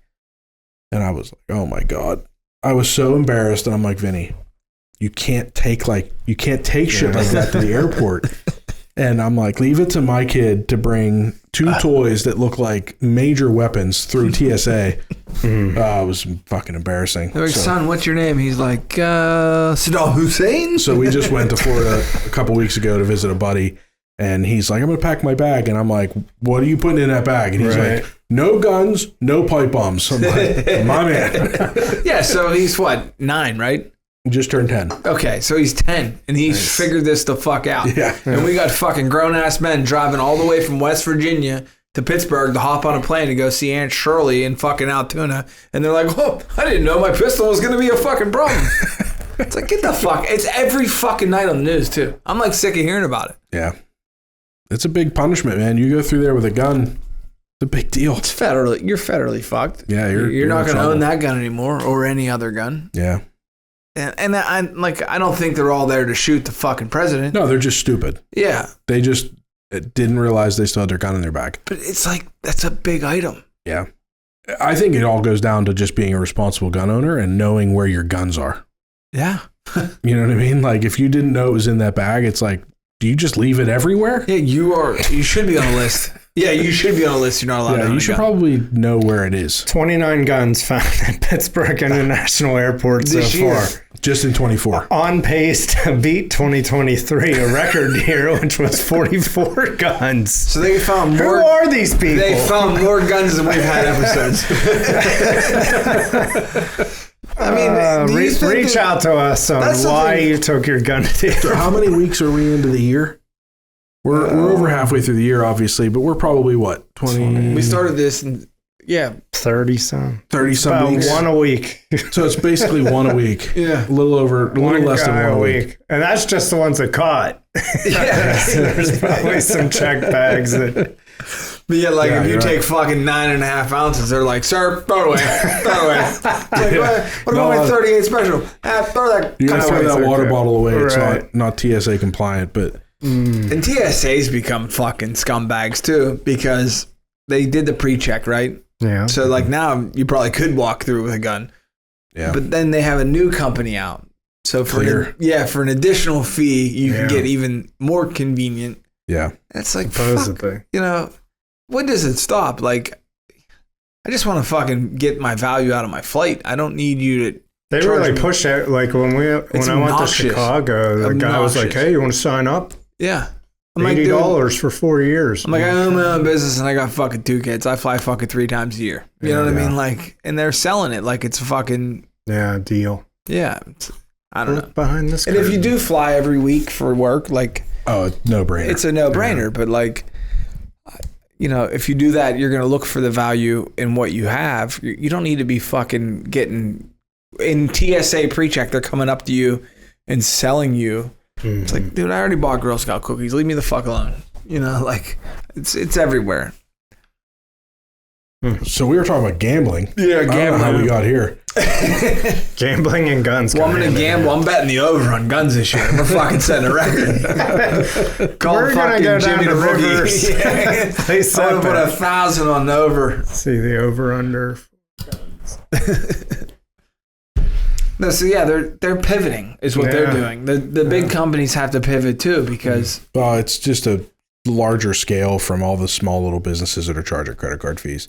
and I was like, oh my God. I was so embarrassed. And I'm like, Vinny, you can't take shit like that to the airport. And I'm like, leave it to my kid to bring two toys that look like major weapons through TSA. It was fucking embarrassing. They're like, son, what's your name? He's like, Saddam Hussein. So we just went to Florida a couple weeks ago to visit a buddy. And he's like, I'm going to pack my bag. And I'm like, what are you putting in that bag? And he's like, no guns, no pipe bombs. I'm like, my man. Yeah, so he's what, 9, right? Just turned 10. Okay, so he's 10, and he's figured this the fuck out. Yeah. And we got fucking grown-ass men driving all the way from West Virginia to Pittsburgh to hop on a plane to go see Aunt Shirley in fucking Altoona. And they're like, oh, I didn't know my pistol was going to be a fucking problem. It's like, get the fuck. It's every fucking night on the news, too. I'm like sick of hearing about it. Yeah. It's a big punishment, man. You go through there with a gun, it's a big deal. It's federally. You're federally fucked. Yeah, you're not going to own that gun anymore or any other gun. Yeah. And I don't think they're all there to shoot the fucking president. No, they're just stupid. Yeah. They just didn't realize they still had their gun in their bag. But it's like, that's a big item. Yeah. I think it all goes down to just being a responsible gun owner and knowing where your guns are. Yeah. You know what I mean? Like if you didn't know it was in that bag, it's like, do you just leave it everywhere? Yeah, you should be on a list. Yeah, you should be on a list. You're not allowed to own a gun. You should probably know where it is. 29 guns found at Pittsburgh International Airport so far. Just in 24. On pace to beat 2023, a record year, which was 44 guns. So they found more. Who are these people? They found more guns than we've had episodes. I mean, reach out to us on why you took your gun to the So how many weeks are we into the year? We're over halfway through the year, obviously, but we're probably what, 20? We started this in Yeah. 30 some. 30 some About weeks. one a week. So it's basically one a week. Yeah. A little less than guy one a week. And that's just the ones that caught. Yeah. There's probably some check bags that. But yeah, like Yeah, if you you're take fucking 9.5 ounces, they're like, sir, throw it away. Throw it away. It's like, what about my 38 special? Throw that. You gotta throw that water bottle away. It's Right. not TSA compliant, but And TSA's become fucking scumbags too because they did the pre-check, right? Yeah. So like now you probably could walk through with a gun. yeah. But then they have a new company out. So for for an additional fee, you can get even more convenient. Yeah. And it's like, Supposedly. fuck, you know, when does it stop? Like, I just want to fucking get my value out of my flight. I don't need you to. They charge really me. push it. Like when I went to obnoxious. Chicago, the guy was like, Obnoxious. "Hey, you want to sign up? Yeah. I'm like, $80 for 4 years." I'm like, I own my own business and I got fucking 2 kids. I fly fucking 3 times a year. You know what I mean? Like, and they're selling it like it's a fucking deal. yeah. I don't know. Look behind this. And if you curtain. do fly every week for work, like, Oh, no brainer. it's a no-brainer. But like, you know, if you do that, you're gonna look for the value in what you have. You don't need to be fucking getting in TSA pre-check. They're coming up to you and selling you. It's like, dude, I already bought Girl Scout cookies. Leave me the fuck alone. You know, like it's everywhere. So we were talking about gambling. Yeah, I don't know how we got here. Gambling and guns. Well, I'm go gonna hand in gamble. I'm betting the over on guns this year. We're fucking setting a record. Call We're gonna fucking go down Jimmy to the Boogie. Rivers. Yeah. They I'm set gonna put that. 1,000 on the over. See the over under. No, so yeah, they're pivoting is what they're doing. The big companies have to pivot too because Well, it's just a larger scale from all the small little businesses that are charging credit card fees.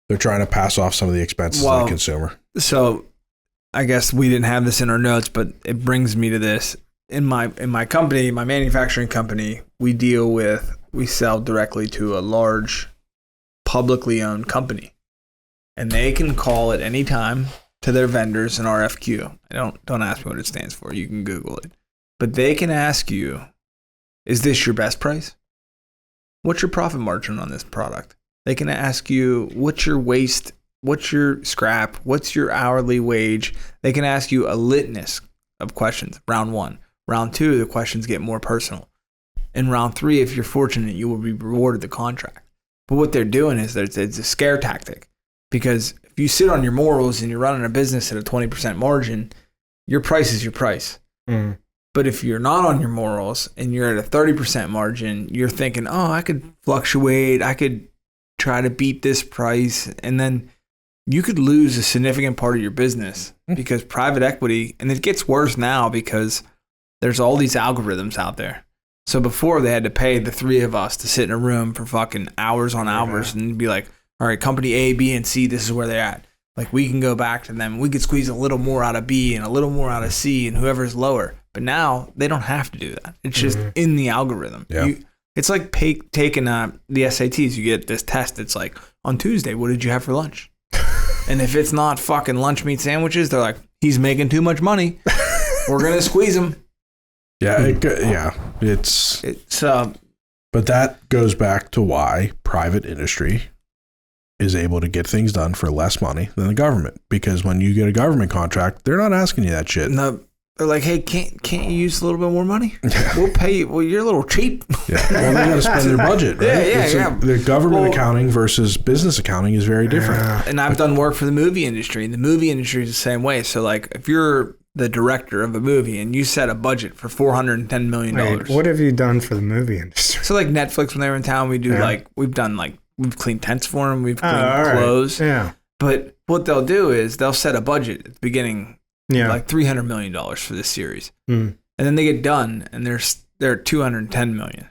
They're trying to pass off some of the expenses to the consumer. So I guess we didn't have this in our notes, but it brings me to this. In my company, my manufacturing company, we sell directly to a large publicly owned company. And they can call at any time to their vendors an RFQ. Don't ask me what it stands for. You can Google it. But they can ask you, is this your best price? What's your profit margin on this product? They can ask you, what's your waste? What's your scrap? What's your hourly wage? They can ask you a litmus of questions. Round 1. Round 2, the questions get more personal. In round 3, if you're fortunate, you will be rewarded the contract. But what they're doing is it's a scare tactic. Because if you sit on your morals and you're running a business at a 20% margin, your price is your price. Mm. But if you're not on your morals and you're at a 30% margin, you're thinking, oh, I could fluctuate. I could try to beat this price. And then you could lose a significant part of your business because private equity, and it gets worse now because there's all these algorithms out there. So before they had to pay the 3 of us to sit in a room for fucking hours on hours and be like, all right, company A, B, and C, this is where they're at. Like we can go back to them. We could squeeze a little more out of B and a little more out of C and whoever's lower. But now they don't have to do that. It's just in the algorithm. Yeah. It's like taking the SATs. You get this test. It's like, on Tuesday, what did you have for lunch? And if it's not fucking lunch meat sandwiches, they're like, he's making too much money. We're going to squeeze him. Yeah. It's but that goes back to why private industry is able to get things done for less money than the government. Because when you get a government contract, they're not asking you that shit. No, they're like, hey, can't you use a little bit more money? We'll pay you. Well, you're a little cheap. Yeah. Well, they got to spend their budget, right? Yeah. The government accounting versus business accounting is very different. And I've done work for the movie industry, and the movie industry is the same way. So, like, if you're the director of a movie and you set a budget for $410 million. Wait, what have you done for the movie industry? So, like, Netflix, when they were in town, we've cleaned tents for them, we've cleaned clothes. Right. Yeah. But what they'll do is they'll set a budget at the beginning, Yeah. like $300 million for this series. Mm. And then they get done and they're at $210 million.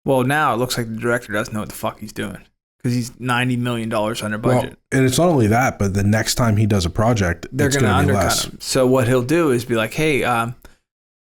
Well, now it looks like the director doesn't know what the fuck he's doing because he's $90 million under budget. Well, and it's not only that, but the next time he does a project, They're it's going to be undercut less. him. So what he'll do is be like, hey,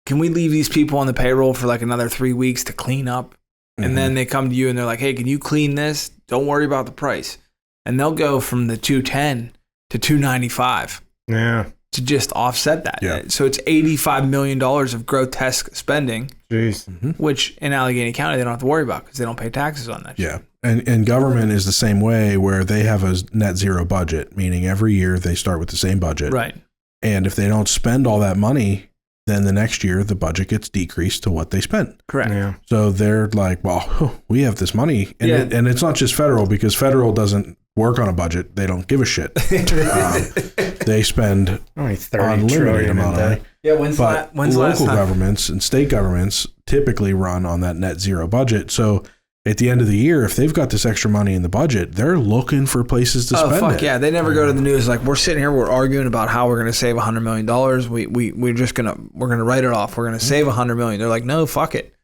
can we leave these people on the payroll for like another 3 weeks to clean up? And then they come to you and they're like, hey, can you clean this? Don't worry about the price. And they'll go from the 210 to 295 Yeah. to just offset that. Yeah. So it's $85 million of grotesque spending, Jeez. which in Allegheny County they don't have to worry about because they don't pay taxes on that shit. Yeah. And government is the same way, where they have a net zero budget, meaning every year they start with the same budget. Right. And if they don't spend all that money, then the next year the budget gets decreased to what they spent. Correct. Yeah. So they're like, well, we have this money. And, and it's not just federal, because federal doesn't work on a budget. They don't give a shit. They spend Only 30 unlimited trillion amount of money. Yeah. But local governments and state governments typically run on that net zero budget. So at the end of the year, if they've got this extra money in the budget, they're looking for places to spend it. Yeah. They never go to the news like, we're sitting here, we're arguing about how we're going to save $100 million. We're going to write it off. We're going to save $100 million. They're like, no, fuck it.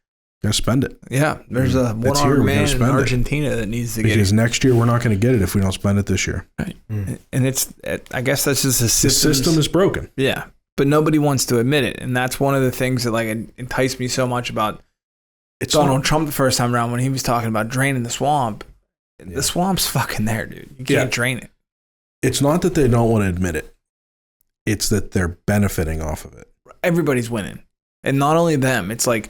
Gotta spend it. Yeah. There's a one-armed man in Argentina that needs to get it. Because next year we're not going to get it if we don't spend it this year. Right. And I guess that's just the system. The system is broken. Yeah. But nobody wants to admit it. And that's one of the things that like enticed me so much about Donald Trump the first time around, when he was talking about draining the swamp. The swamp's fucking there, dude. You can't drain it. It's not that they don't want to admit it. It's that they're benefiting off of it. Everybody's winning. And not only them, it's like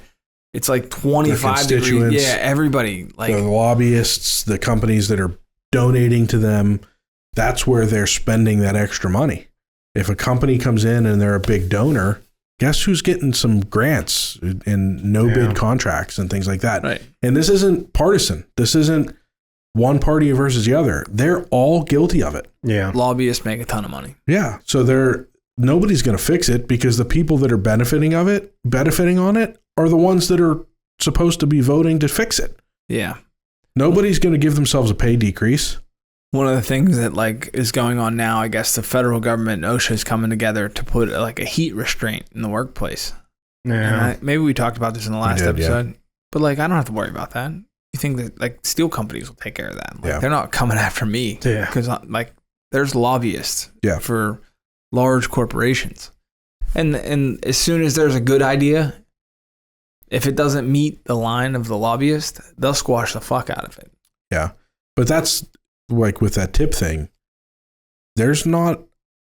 25 degrees. Yeah, everybody. Like the lobbyists, the companies that are donating to them, that's where they're spending that extra money. If a company comes in and they're a big donor, guess who's getting some grants and no bid contracts and things like that. Right. And this isn't partisan. This isn't one party versus the other. They're all guilty of it. Yeah. Lobbyists make a ton of money. Yeah. So nobody's going to fix it, because the people that are benefiting on it are the ones that are supposed to be voting to fix it. Yeah. Nobody's going to give themselves a pay decrease. One of the things that like is going on now, I guess the federal government and OSHA is coming together to put like a heat restraint in the workplace. Yeah. Maybe we talked about this in the last episode, but like I don't have to worry about that. You think that like steel companies will take care of that? Like, they're not coming after me. Yeah. Because like there's lobbyists for large corporations, and as soon as there's a good idea, if it doesn't meet the line of the lobbyist, they'll squash the fuck out of it. Yeah. But that's like with that tip thing, there's not,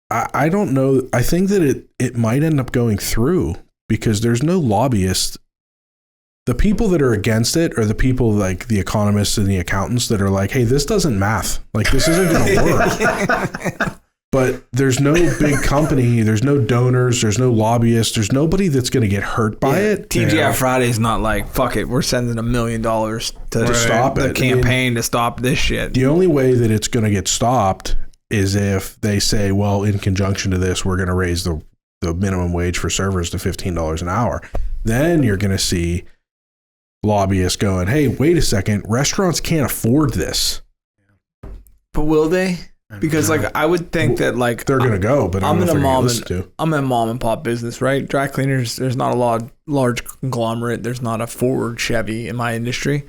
I don't know. I think that it might end up going through, because there's no lobbyist. The people that are against it are the people like the economists and the accountants that are like, hey, this doesn't math. Like, this isn't going to work. But there's no big company, there's no donors, there's no lobbyists, there's nobody that's going to get hurt by it. TGI Friday's not like, fuck it, we're sending $1 million to stop the it. campaign to stop this shit. The only way that it's going to get stopped is if they say, well, in conjunction to this, we're going to raise the minimum wage for servers to $15 an hour. Then you're going to see lobbyists going, hey, wait a second, restaurants can't afford this. But will they? Because like I would think that like they're gonna go, but I'm in a mom and pop business, right? Dry cleaners. There's not a large conglomerate. There's not a Ford, Chevy in my industry,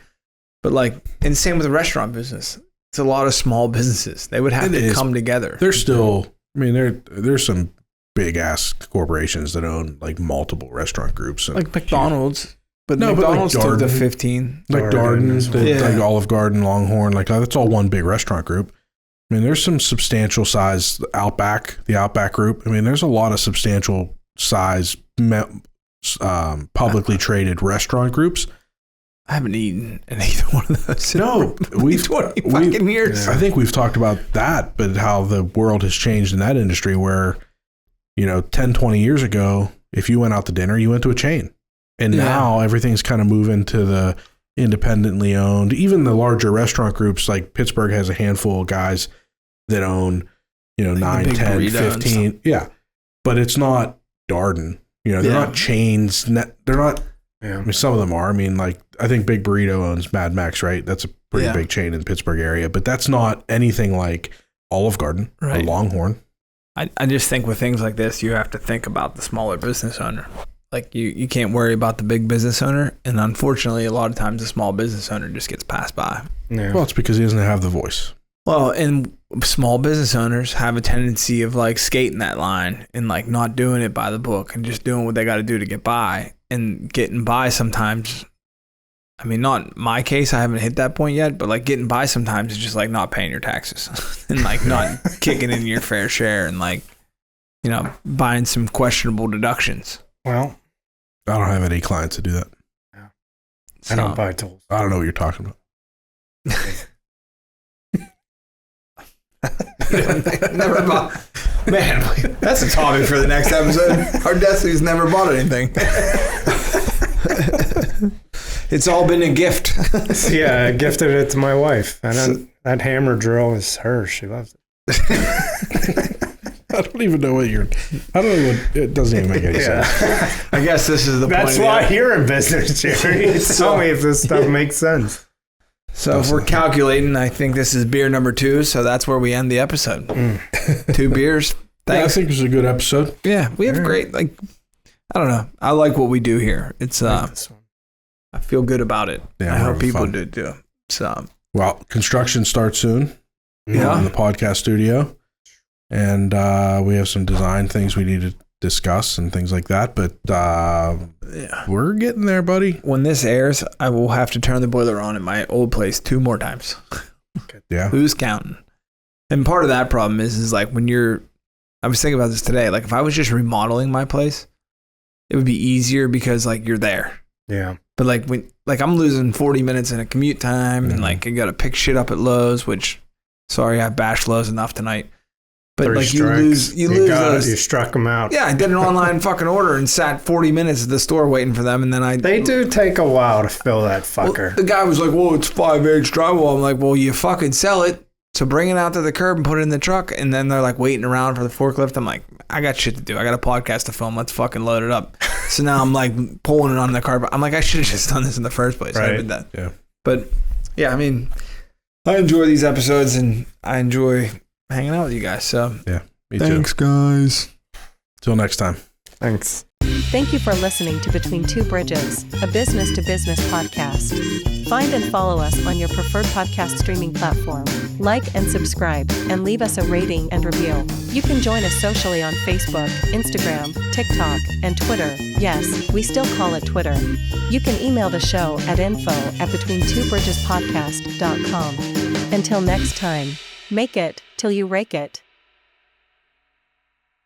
but like, and same with the restaurant business. It's a lot of small businesses. They would have to come together. There's still, I mean, there's some big ass corporations that own like multiple restaurant groups, like McDonald's. But no, McDonald's took the 15, like Darden, like Olive Garden, Longhorn, like that's all one big restaurant group. I mean, there's some substantial size the Outback group. I mean, there's a lot of substantial size publicly traded restaurant groups. I haven't eaten in either one of those. No, we've 20 fucking years. I think we've talked about that, but how the world has changed in that industry where, 10, 20 years ago, if you went out to dinner, you went to a chain. And now everything's kind of moving to the independently owned, even the larger restaurant groups, like Pittsburgh has a handful of guys that own, 9, 10, 15. Yeah. But it's not Darden, they're not chains. They're not, I mean, some of them are. I mean, like, I think Big Burrito owns Mad Max, right? That's a pretty big chain in the Pittsburgh area, but that's not anything like Olive Garden or Longhorn. I just think with things like this, you have to think about the smaller business owner. Like you can't worry about the big business owner, and unfortunately, a lot of times the small business owner just gets passed by. Yeah. Well, it's because he doesn't have the voice. Well, and small business owners have a tendency of like skating that line and like not doing it by the book and just doing what they got to do to get by, and getting by sometimes. I mean, not my case, I haven't hit that point yet, but like getting by sometimes is just like not paying your taxes and like not kicking in your fair share and like, buying some questionable deductions. Well, I don't have any clients to do that. Yeah. I don't buy tools. I don't know what you're talking about. Never bought. Man, that's a topic for the next episode. Our Destiny's never bought anything. It's all been a gift. Yeah, I gifted it to my wife. And that hammer drill is hers. She loves it. I don't even know what you're. I don't know what. It doesn't even make any sense. I guess this is the point. That's why you're in business, Jerry. Tell me if this stuff makes sense. So if we're calculating, I think this is beer number 2. So that's where we end the episode. 2 beers. Yeah, I Thanks. think this is a good episode. Yeah, we have great. I don't know. I like what we do here. It's I feel good about it. Yeah, I we're hope having people fun. do too. So Well, construction starts soon. Yeah. In the podcast studio, and we have some design things we need to discuss and things like that. But yeah, we're getting there, buddy. when this airs, I will have to turn the boiler on at my old place 2 more times. Yeah. Who's counting? And part of that problem is like when you're. I was thinking about this today. Like if I was just remodeling my place, it would be easier because like you're there. Yeah. But like when I'm losing 40 minutes in a commute time, and like I got to pick shit up at Lowe's, which sorry I bashed Lowe's enough tonight. But 3 like strikes. you lose those. You struck them out. Yeah, I did an online fucking order and sat 40 minutes at the store waiting for them, and then They do take a while to fill that Well, fucker. the guy was like, "Well, it's 5-inch drywall." I'm like, "Well, you fucking sell it. So bring it out to the curb and put it in the truck." And then they're like waiting around for the forklift. I'm like, I got shit to do. I got a podcast to film. Let's fucking load it up. So now I'm like pulling it on the carpet. I'm like, I should have just done this in the first place. I Right. did that. Yeah. But yeah, I mean, I enjoy these episodes and I enjoy hanging out with you guys. So Yeah. Me thanks, guys. Till next time. Thanks. Thank you for listening to Between Two Bridges, a business-to-business podcast. Find and follow us on your preferred podcast streaming platform. Like and subscribe, and leave us a rating and review. You can join us socially on Facebook, Instagram, TikTok, and Twitter. Yes, we still call it Twitter. You can email the show at info@betweentwobridgespodcast.com. Until next time, make it till you rake it.